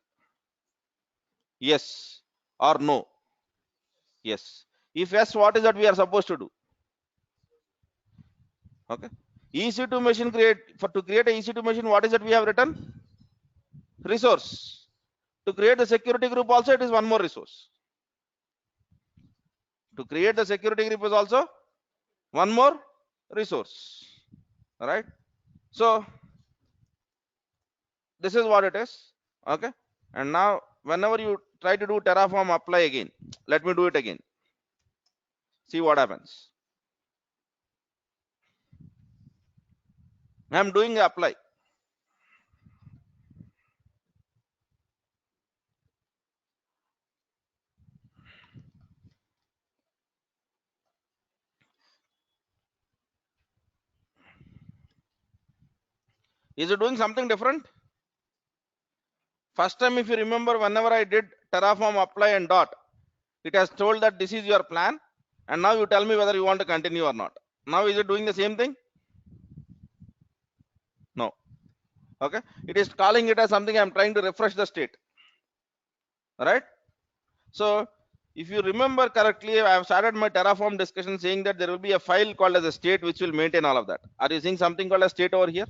S1: Yes or no? Yes. If yes, what is that we are supposed to do? Okay, EC2 machine create, for to create a EC2 machine, what is that we have written? Resource. To create the security group also, it is one more resource. To create the security group is also one more resource. All right, so this is what it is. Okay, and now whenever you try to do Terraform apply again, let me do it again, see what happens. I am doing apply. Is it doing something different? First time, if you remember, whenever I did Terraform apply and dot, it has told that this is your plan, and now you tell me whether you want to continue or not. Now is it doing the same thing? No. Okay, it is calling it as something. I'm trying to refresh the state. All right, so if you remember correctly, I have started my Terraform discussion saying that there will be a file called as a state which will maintain all of that. Are you seeing something called a state over here?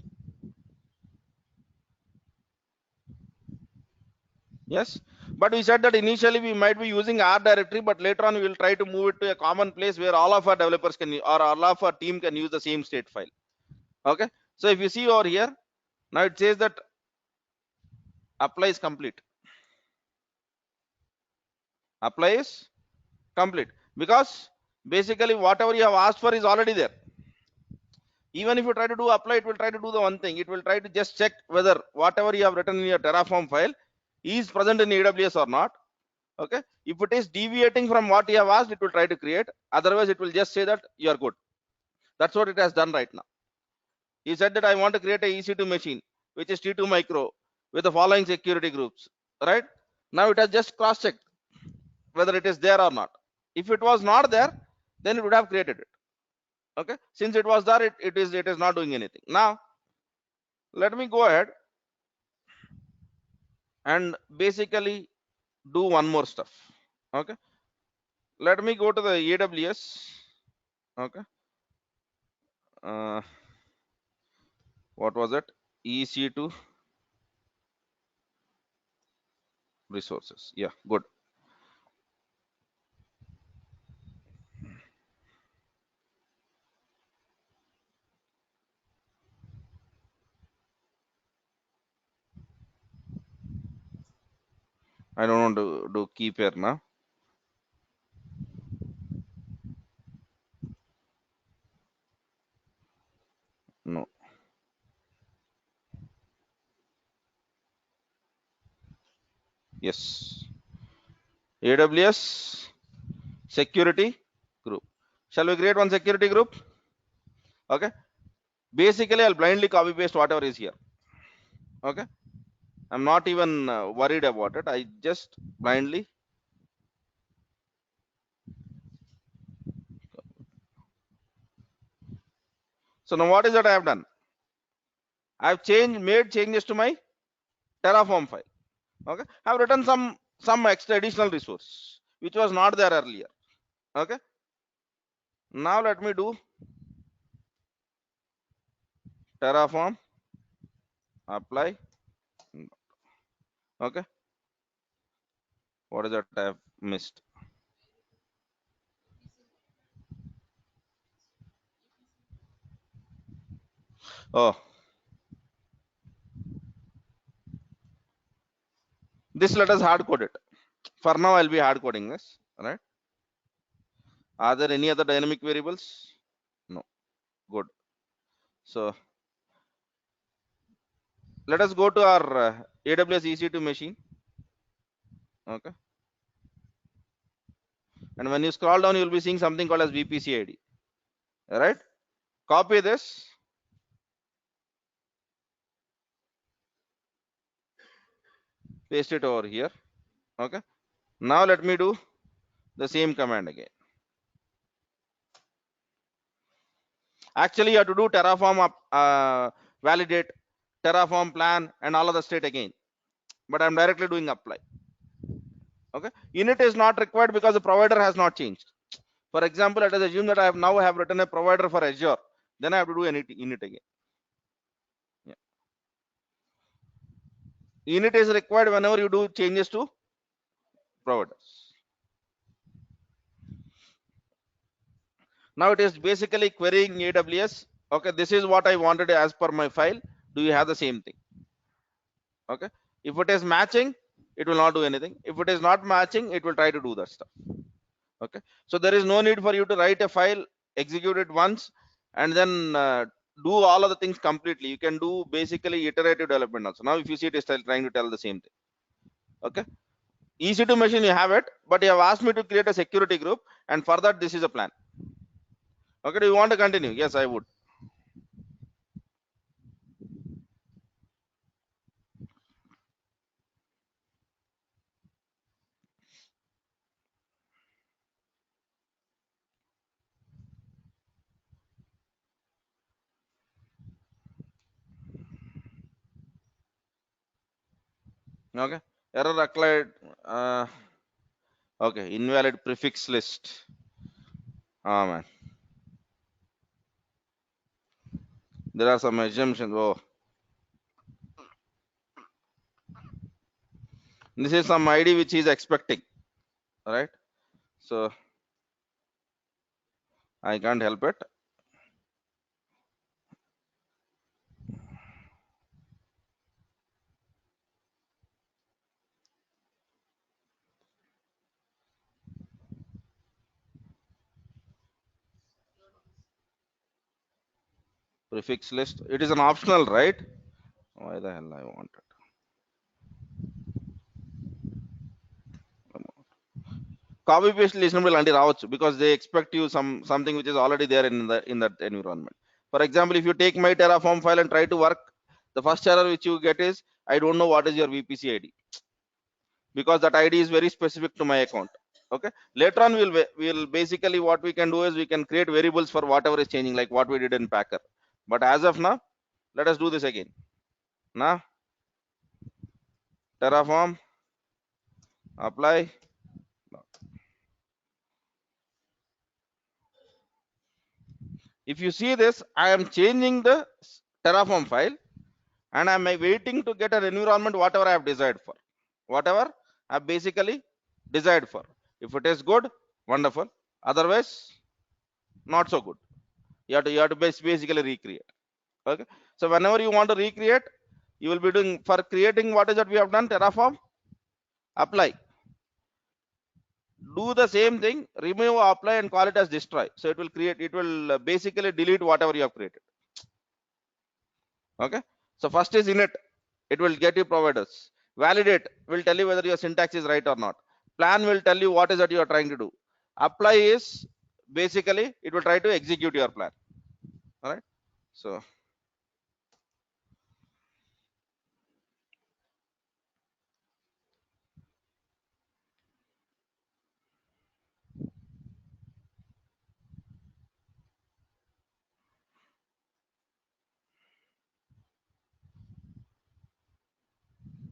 S1: Yes, but we said that initially we might be using our directory, but later on we will try to move it to a common place where all of our developers can, or all of our team can use the same state file. Okay, so if you see over here, now it says that apply is complete. Apply is complete because basically whatever you have asked for is already there. Even if you try to do apply, it will try to do the one thing. It will try to just check whether whatever you have written in your Terraform file is present in AWS or not. Okay, if it is deviating from what you have asked, it will try to create. Otherwise, it will just say that you are good. That's what it has done right now. He said that I want to create a EC2 machine, which is T2 micro, with the following security groups. Right now, it has just cross-checked whether it is there or not. If it was not there, then it would have created it. Okay, since it was there, it is not doing anything. Now let me go ahead and basically do one more stuff. Okay, let me go to the AWS. Okay, what was it? EC2 resources. Yeah, good. I don't want to do key pair now. No. Yes. AWS security group. Shall we create one security group? Okay. Basically, I'll blindly copy paste whatever is here. Okay. I'm not even worried about it. I just blindly. So now what is that I have done? I've made changes to my Terraform file. Okay. I've written some extra additional resource which was not there earlier. Okay. Now let me do Terraform apply. Okay. What is that I have missed? Oh, this let us hard code it. For now, I'll be hard coding this. All right. Are there any other dynamic variables? No. Good. So let us go to our AWS EC2 machine. Okay. And when you scroll down, you'll be seeing something called as VPC ID. All right. Copy this. Paste it over here. Okay. Now let me do the same command again. Actually, you have to do Terraform validate, Terraform plan, and all of the state again. But I'm directly doing apply. Okay. Init is not required because the provider has not changed. For example, let us assume that I have now written a provider for Azure. Then I have to do init again. Yeah. Init is required whenever you do changes to providers. Now it is basically querying AWS. Okay, this is what I wanted as per my file. Do you have the same thing? Okay. If it is matching, it will not do anything. If it is not matching, it will try to do that stuff. Okay. So there is no need for you to write a file, execute it once, and then do all of the things completely. You can do basically iterative development also. Now if you see it is trying to tell the same thing. Okay. EC2 machine, you have it, but you have asked me to create a security group, and for that this is a plan. Okay. Do you want to continue? Yes, I would. Okay. Error occurred. Okay. Invalid prefix list. Oh man. There are some assumptions. Oh. This is some ID which he is expecting. All right. So I can't help it. Prefix list. It is an optional, right? Why the hell I want it? Copy paste listenable until రావచ్చు because they expect you something which is already there in that environment. For example, if you take my Terraform file and try to work, the first error which you get is I don't know what is your VPC ID because that ID is very specific to my account. Okay. Later on, we'll basically what we can do is we can create variables for whatever is changing, like what we did in Packer. But as of now, let us do this again. Now, Terraform apply. If you see this, I am changing the Terraform file and I'm waiting to get an environment whatever I have desired for. Whatever I have basically desired for. If it is good, wonderful. Otherwise, not so good. You have to basically recreate. Okay. So whenever you want to recreate, you will be doing for creating what is that we have done, Terraform apply. Do the same thing, remove apply and call it as destroy. So it will basically delete whatever you have created. Okay. So first is init, it will get you providers. Validate will tell you whether your syntax is right or not. Plan will tell you what is that you are trying to do. Apply is basically it will try to execute your plan. All right. So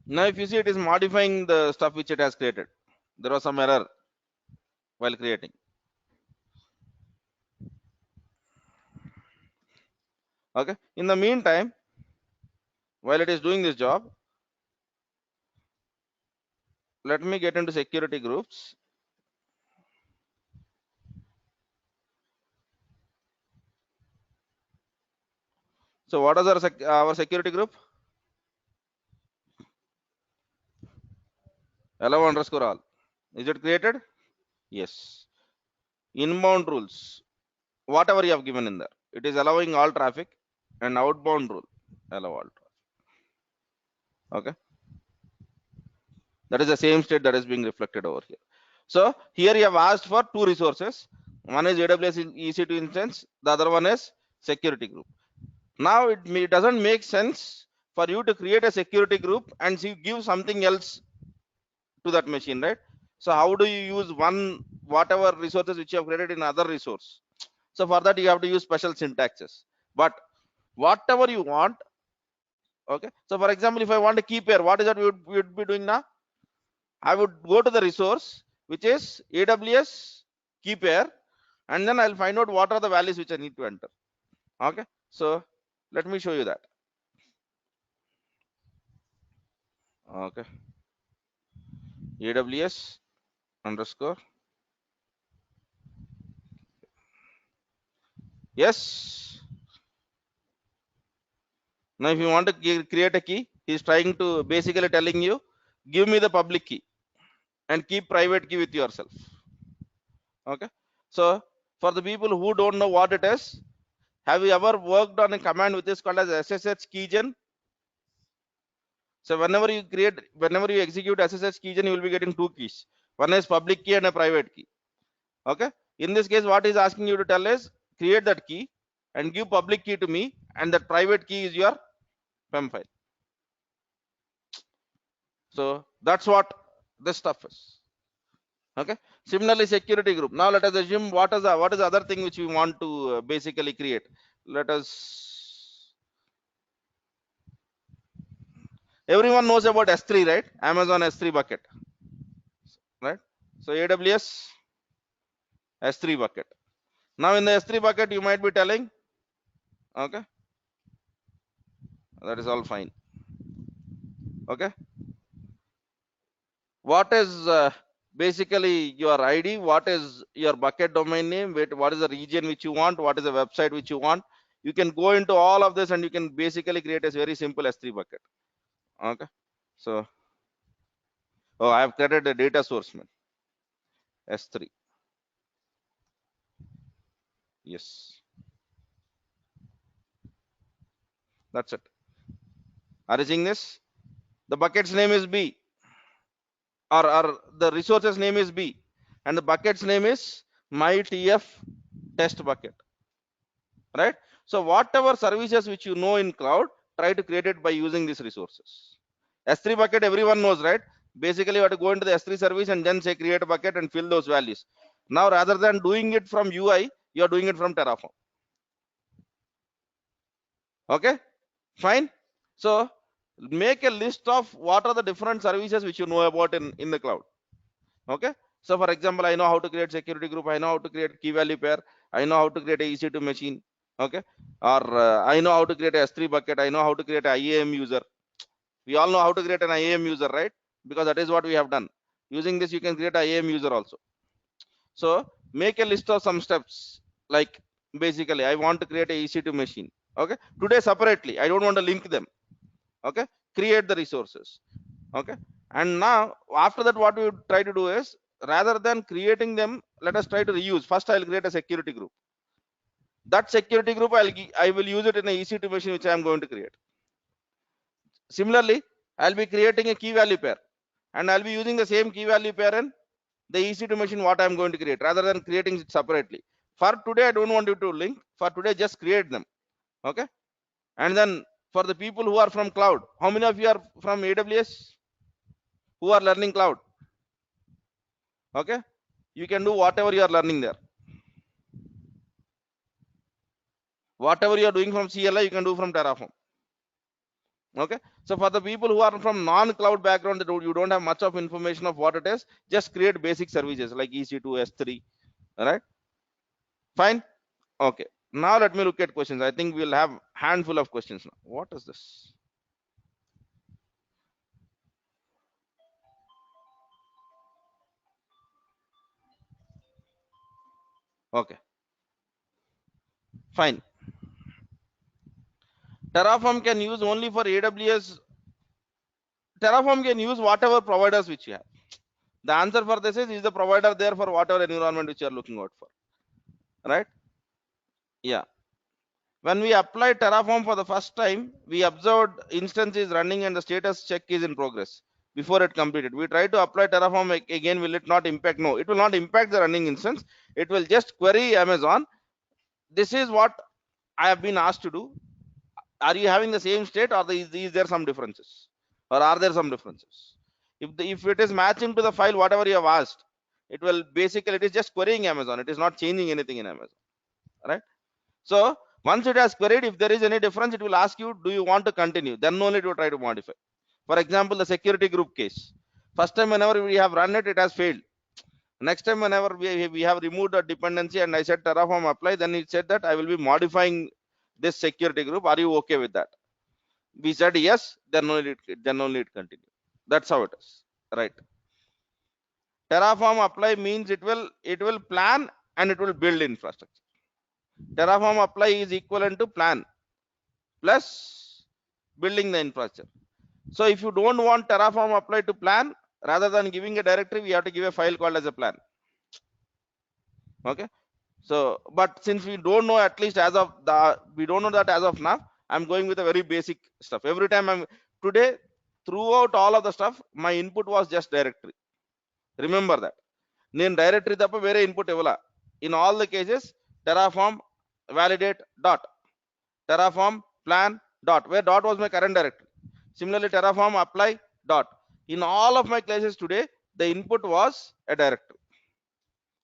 S1: now if you see, it is modifying the stuff which it has created. There was some error while creating. Okay. In the meantime, while it is doing this job, let me get into security groups. So what is our security group? Allow underscore all. Is it created? Yes. Inbound rules, whatever you have given in there, it is allowing all traffic, and outbound rule, allow all traffic. Okay. That is the same state that is being reflected over here. So here you have asked for two resources. One is AWS EC2 instance. The other one is security group. Now it doesn't make sense for you to create a security group and give something else to that machine, right? So how do you use one whatever resources which you have created in other resource? So for that you have to use special syntaxes. But whatever you want, okay. So for example, if I want to keep here, what is that we would be doing now? I would go to the resource which is AWS key pair, and then I'll find out what are the values which I need to enter. Okay. So let me show you that. Okay. AWS underscore. Yes. Now if you want to create a key, he's trying to basically telling you, give me the public key and keep private key with yourself. Okay. So for the people who don't know what it is, have you ever worked on a command which is called as SSH keygen? So whenever you execute SSH keygen, you will be getting two keys. One is public key and a private key. Okay. In this case, what is asking you to tell is create that key and give public key to me, and that private key is your PEM file. So that's what this stuff is. Okay. Similarly, security group. Now let us assume what is the other thing which we want to basically create. Let us. Everyone knows about S3, right? Amazon S3 bucket, right? So AWS S3 bucket. Now in the S3 bucket, you might be telling, okay, that is all fine. Okay. What is basically your ID? What is your bucket domain name? What is the region which you want? What is the website which you want? You can go into all of this and you can basically create a very simple S3 bucket. Okay. So, oh, I have created a data source, man. S3. Yes. That's it. Are you seeing this? The bucket's name is B, or the resources name is B, and the bucket's name is my TF test bucket, right? So whatever services which you know in cloud, try to create it by using these resources. S3 bucket, everyone knows, right? Basically, you have to go into the S3 service and then say create a bucket and fill those values. Now, rather than doing it from UI, you are doing it from Terraform. Okay, fine. So make a list of what are the different services which you know about in the cloud. Okay. So for example, I know how to create security group, I know how to create key value pair, I know how to create a EC2 machine. Okay. Or I know how to create a S3 bucket, I know how to create an IAM user. We all know how to create an IAM user, right? Because that is what we have done. Using this, you can create an IAM user also. So make a list of some steps, like basically I want to create a EC2 machine. Okay. Today separately, I don't want to link them. Okay. Create the resources. Okay. And now after that, what we would try to do is, rather than creating them, let us try to reuse. First, I'll create a security group. That security group, I will use it in a EC2 machine which I am going to create. Similarly, I'll be creating a key value pair, and I'll be using the same key value pair in the EC2 machine what I'm going to create rather than creating it separately. For today, I don't want you to link. For today, just create them. Okay. And then for the people who are from cloud, how many of you are from AWS who are learning cloud? Okay. You can do whatever you are learning there. Whatever you are doing from CLI, you can do from Terraform. Okay. So for the people who are from non-cloud background, that you don't have much of information of what it is, just create basic services like EC2, S3. All right. Fine. Okay. Now let me look at questions. I think we'll have handful of questions now. What is this? Okay. Fine. Terraform can use only for AWS. Terraform can use whatever providers which you have. The answer for this is the provider there for whatever environment which you are looking out for. Right? Yeah. When we apply Terraform for the first time, we observed instance is running and the status check is in progress before it completed. We try to apply Terraform again. Will it not impact? No, it will not impact the running instance. It will just query Amazon. This is what I have been asked to do. Are you having the same state, or is there some differences, or are there some differences? If it is matching to the file whatever you have asked, it will basically, it is just querying Amazon. It is not changing anything in Amazon. Right? So once it has queried, if there is any difference, it will ask you, do you want to continue? Then only it will try to modify. For example, the security group case. First time whenever we have run it, it has failed. Next time whenever we have removed a dependency and I said Terraform apply, then it said that I will be modifying this security group. Are you okay with that? We said yes, then only it continue. That's how it is. Right. Terraform apply means it will plan and it will build infrastructure. Terraform apply is equivalent to plan plus building the infrastructure. So if you don't want Terraform apply to plan, rather than giving a directory, we have to give a file called as a plan. Okay. So, but since we don't know, at least as of we don't know that as of now, I'm going with a very basic stuff. Every time today, throughout all of the stuff, my input was just directory. Remember that. Name directory tappa vere input evala. In all the cases, Terraform validate dot, Terraform plan dot, where dot was my current directory. Similarly, Terraform apply dot. In all of my cases today, the input was a directory.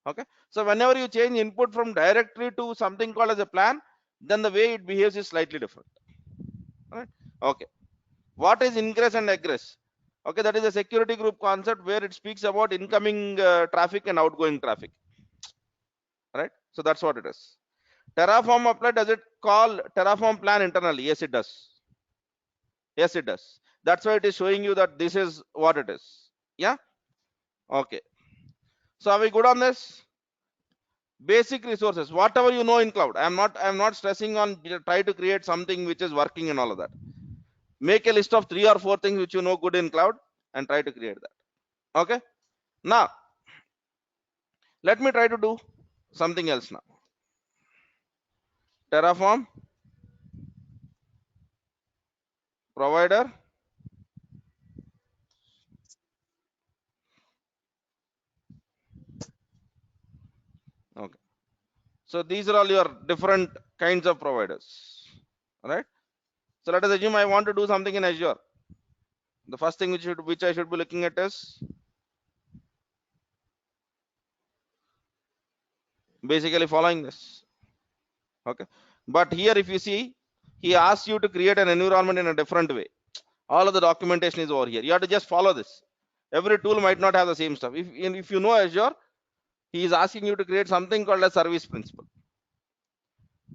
S1: Okay. So whenever you change input from directory to something called as a plan, then the way it behaves is slightly different. All right. Okay. What is ingress and egress? Okay, that is a security group concept where it speaks about incoming traffic and outgoing traffic. Right. So that's what it is. Terraform apply, does it call Terraform plan internally? Yes, it does. Yes, it does. That's why it is showing you that this is what it is. Yeah. Okay. So are we good on this? Basic resources, whatever you know in cloud. I'm not stressing on try to create something which is working and all of that. Make a list of 3 or 4 things which you know good in cloud and try to create that. Okay. Now let me try to do something else now. Terraform provider. Okay. So these are all your different kinds of providers. All right. So let us assume I want to do something in Azure. The first thing which I should be looking at is basically following this. Okay. But here if you see, he asks you to create an environment in a different way. All of the documentation is over here. You have to just follow this. Every tool might not have the same stuff. If you know Azure, he is asking you to create something called a service principal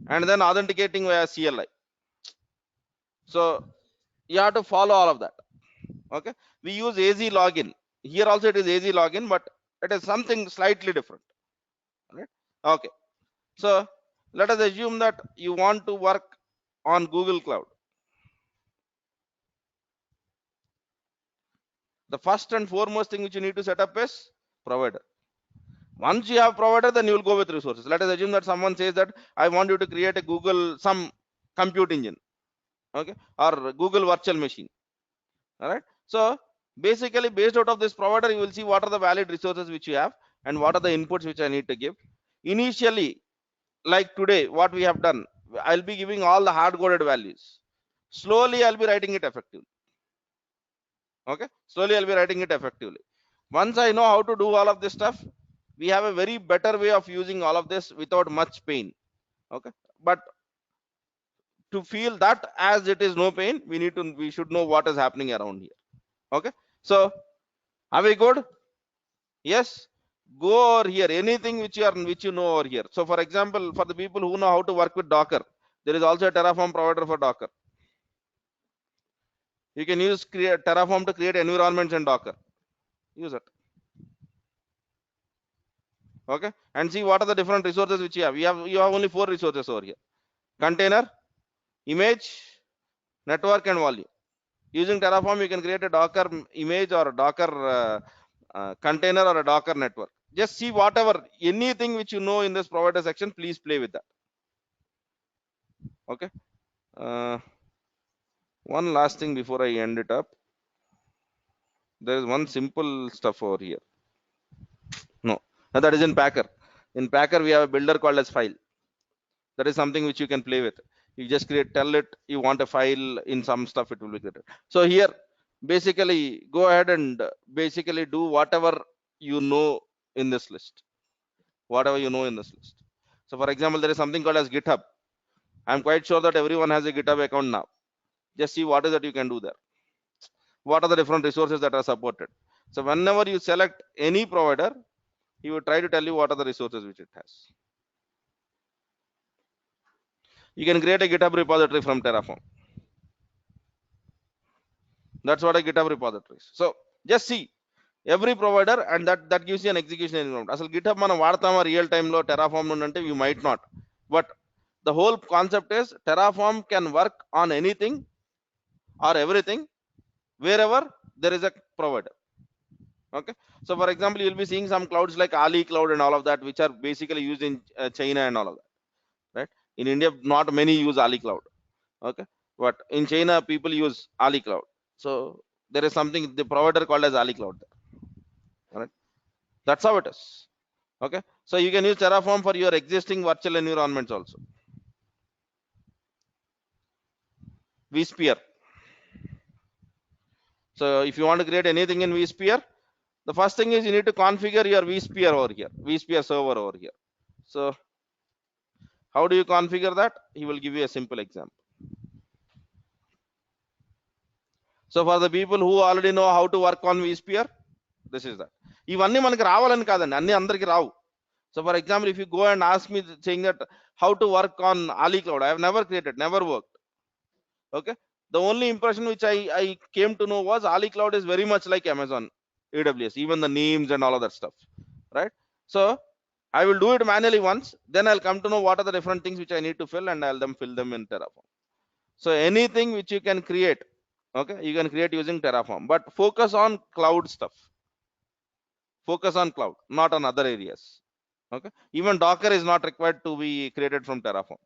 S1: and then authenticating via CLI. So you have to follow all of that. Okay. We use AZ login. Here also it is AZ login, but it is something slightly different. Right? Okay. So let us assume that you want to work on Google Cloud. The first and foremost thing which you need to set up is provider. Once you have provider, then you will go with resources. Let us assume that someone says that I want you to create a Google some compute engine, okay, or Google virtual machine. All right. So Basically, based out of this provider, you will see what are the valid resources which you have and what are the inputs which I need to give. Initially, like today, what we have done, I'll be giving all the hard coded values. Slowly, I'll be writing it effectively. Okay, slowly I'll be writing it effectively. Once I know how to do all of this stuff, we have a very better way of using all of this without much pain. Okay, but to feel that as it is no pain, we should know what is happening around here. Okay, so are we good? Yes. Go over here. Anything which you know over here. So for example, for the people who know how to work with Docker, there is also a Terraform provider for Docker. You can use Terraform to create environments in Docker. Use it. Okay, and see what are the different resources which you have only 4 resources over here: container, image, network, and volume. Using Terraform, you can create a Docker image or a Docker container or a Docker network. Just see whatever anything which you know in this provider section, please play with that. Okay, one last thing before I end it up. There is one simple stuff over here. No, that is in Packer. In Packer, we have a builder called as file. That is something which you can play with. You just tell it you want a file in some stuff, it will be created. So here, basically, go ahead and basically do whatever you know in this list. Whatever you know in this list. So for example, there is something called as GitHub. I'm quite sure that everyone has a GitHub account now. Just see what is that you can do there. What are the different resources that are supported. So whenever you select any provider, he will try to tell you what are the resources which it has. You can create a GitHub repository from Terraform. That's what a GitHub repository is. So just see every provider, and that gives you an execution environment. Asal GitHub మనం వాడతామా real time లో Terraform అంటే you might not, but the whole concept is Terraform can work on anything or everything wherever there is a provider. Okay, so for example, you'll be seeing some clouds like Ali Cloud and all of that, which are basically used in China and all of that, right? In India, not many use Ali Cloud. Okay, but in China, people use Ali Cloud. So there is something, the provider called as Ali Cloud there. All right, that's how it is. Okay, so you can use Terraform for your existing virtual environments also. vSphere. So if you want to create anything in vSphere, the first thing is you need to configure your vSphere over here, vSphere server over here. So how do you configure that? He will give you a simple example. So for the people who already know how to work on vSphere, this is that. ఇవన్నీ మనకి రావాలని కాదండి, అన్ని అందరికి రావు. So for example, if you go and ask me saying that how to work on Ali Cloud, I have never created, never worked. Okay, the only impression which I came to know was Ali Cloud is very much like Amazon AWS, even the names and all of that stuff, right? So I will do it manually once, then I'll come to know what are the different things which I need to fill, and I'll then fill them in Terraform. So anything which you can create, okay, you can create using Terraform, but focus on cloud stuff. Focus on cloud, not on other areas. Okay, even Docker is not required to be created from Terraform.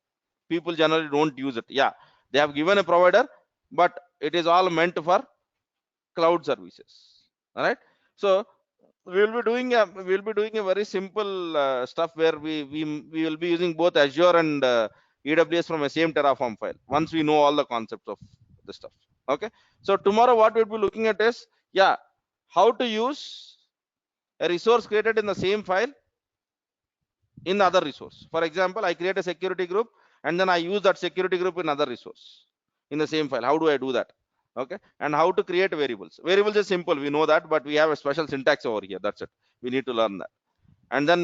S1: People generally don't use it. Yeah, they have given a provider, but it is all meant for cloud services. All right, so we'll be doing a very simple stuff where we will be using both Azure and AWS from a same Terraform file once we know all the concepts of the stuff. Okay, so tomorrow what we'll be looking at is, yeah, how to use a resource created in the same file in other resource. For example, I create a security group and then I use that security group in other resource in the same file. How do I do that? Okay, and how to create variables. Variables is simple, we know that, but we have a special syntax over here. That's it. We need to learn that. And then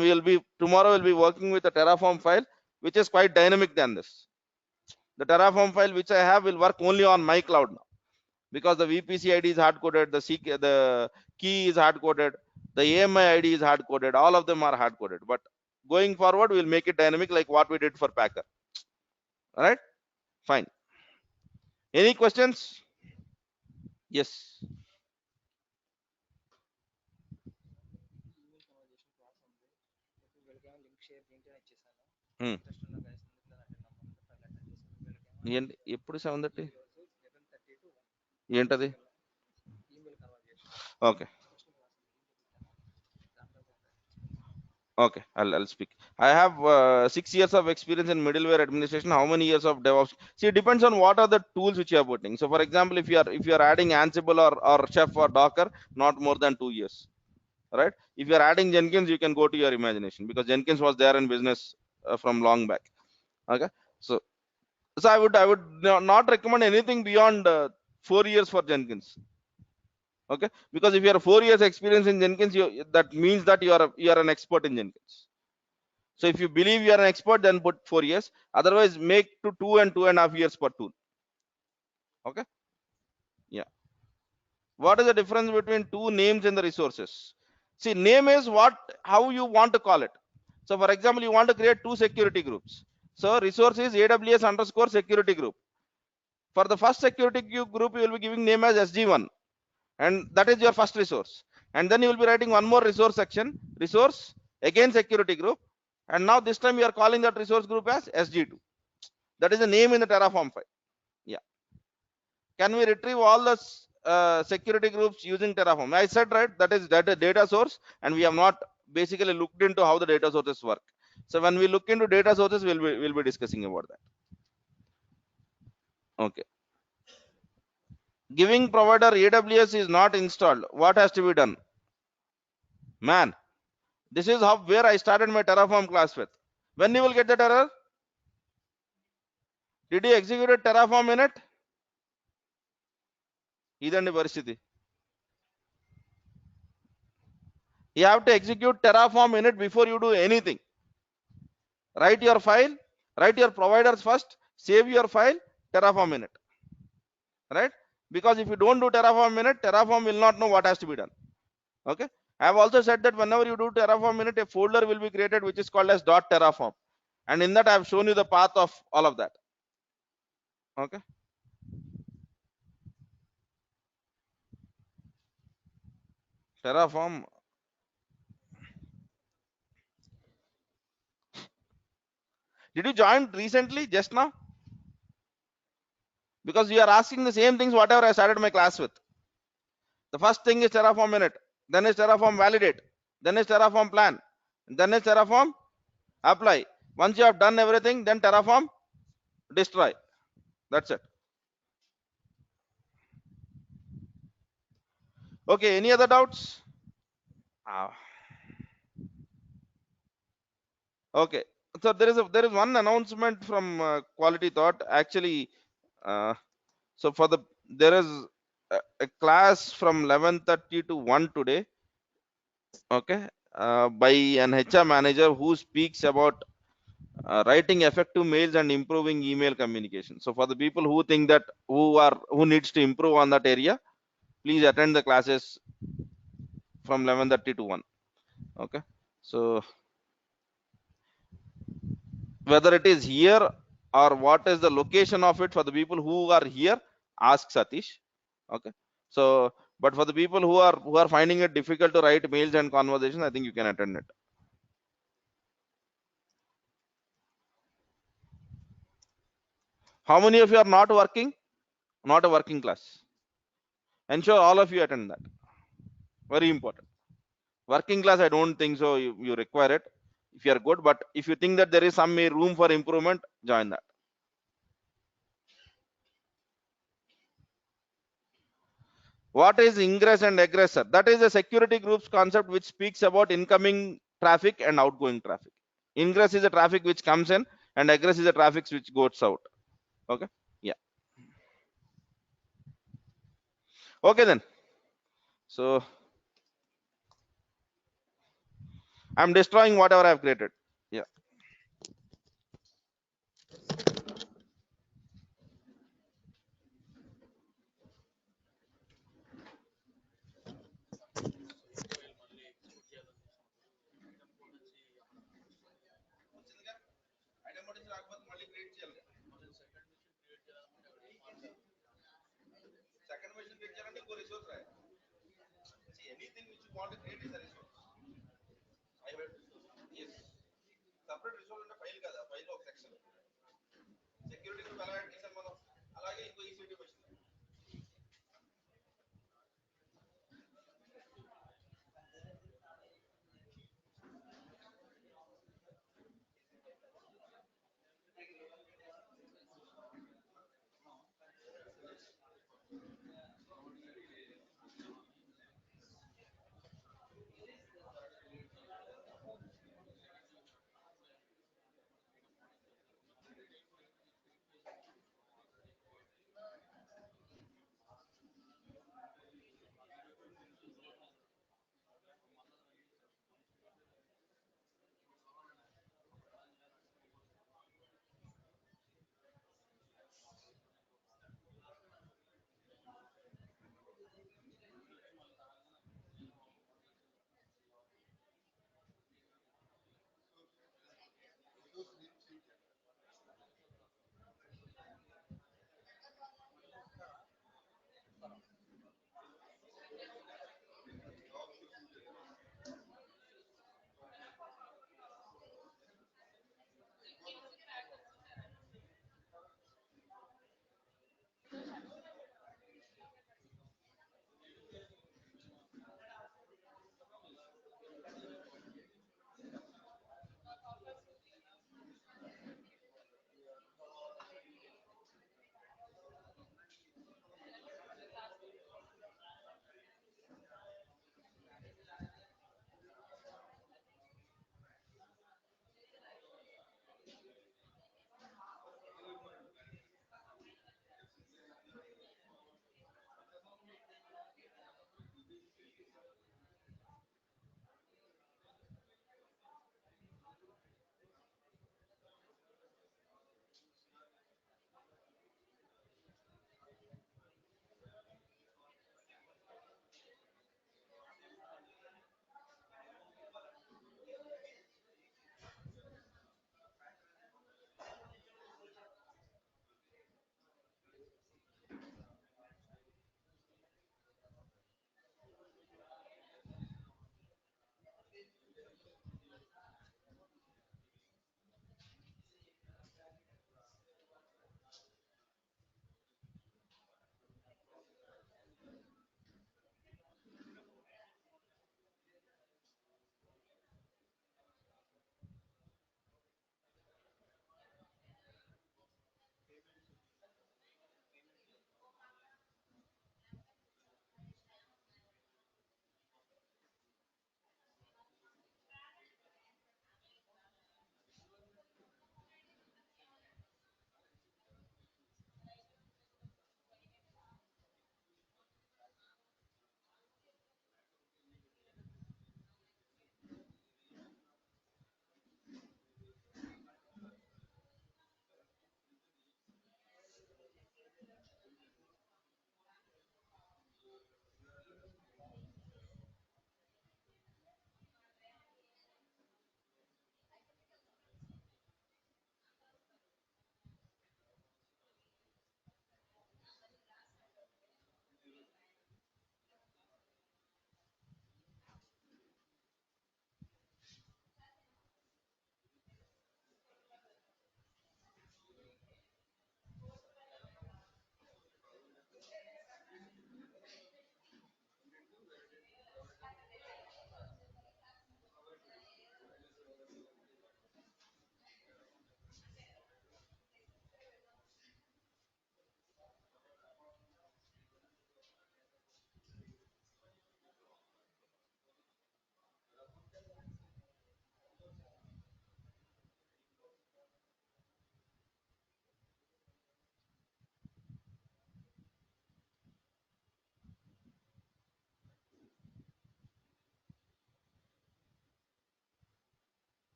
S1: tomorrow we'll be working with a Terraform file which is quite dynamic than this. The Terraform file which I have will work only on my cloud now, because the VPC ID is hard coded, the key is hard coded, the AMI ID is hard coded, all of them are hard coded. But going forward, we'll make it dynamic like what we did for Packer. All right, fine. Any questions? Yes. Hmm. ఏంటి ఎప్పుడు 7:30 ఏంటది? Okay. Okay, I'll speak. I have 6 years of experience in middleware administration. How many years of DevOps? See, it depends on what are the tools which you are putting. So, for example, if you are adding Ansible or Chef or Docker, not more than 2 years, right? If you are adding Jenkins, you can go to your imagination because Jenkins was there in business from long back. Okay, so I would not recommend anything beyond 4 years for Jenkins. Okay, because if you are 4 years experience in Jenkins, that means that you are an expert in Jenkins. So if you believe you are an expert, then put 4 years. Otherwise, make to 2 and 2.5 years per tool. Okay. Yeah. What is the difference between two names and the resources? See, name is how you want to call it. So for example, you want to create two security groups. So resource is AWS underscore security group. For the first security group, you will be giving name as SG1, and that is your first resource. And then you will be writing one more resource section, resource again security group, and now this time you are calling that resource group as SG2. That is the name in the Terraform file. Yeah. Can we retrieve all the security groups using Terraform? I said right, that is data source, and we have not basically looked into how the data sources work. So when we look into data sources, we'll be discussing about that. Okay. Giving provider AWS is not installed. What has to be done? Man, this is how where I started my Terraform class with. When you will get that error? Did you execute a Terraform in it? ఇదండి పరిస్థితి. You have to execute Terraform in it before you do anything. Write your file, write your providers first, save your file, Terraform in it. Right? Because if you don't do Terraform in it, Terraform will not know what has to be done. Okay. I have also said that whenever you do Terraform in it, a folder will be created which is called as .terraform. And in that I have shown you the path of all of that. Okay. Terraform. Did you join recently, just now? Because you are asking the same things whatever I started my class with. The first thing is Terraform init, then is Terraform validate, then is Terraform plan, then is Terraform apply. Once you have done everything, then Terraform destroy. That's it. Okay, any other doubts? Ah, okay, so there is one announcement from Quality Thought. Actually, so for the there is a class from 11:30 to 1 today. Okay, by an HR manager who speaks about writing effective mails and improving email communication. So for the people who think that who needs to improve on that area, please attend the classes from 11:30 to 1. Okay, so whether it is here or what is the location of it, for the people who are here, ask Satish. Okay, so but for the people who are finding it difficult to write mails and conversations, I think you can attend it. How many of you are not working? Not a working class. Ensure all of you attend that. Very important. Working class, I don't think so. You require it if you are good, but if you think that there is some room for improvement, join that. What is ingress and aggressor? That is a security groups concept which speaks about incoming traffic and outgoing traffic. Ingress is a traffic which comes in, and egress is a traffic which goes out. Okay. Yeah. Okay then. So I'm destroying whatever I've created. Yeah. Second version create చేయాలంటే ఇంకో resource రాయాలి. See, anything which you want to create is a resource. I will. Yes. Separate resource అంటే file కదా, file ఒక section. Security group ఎలా add చేసాం మనం, అలాగే ఇంకో EC2 మెషిన్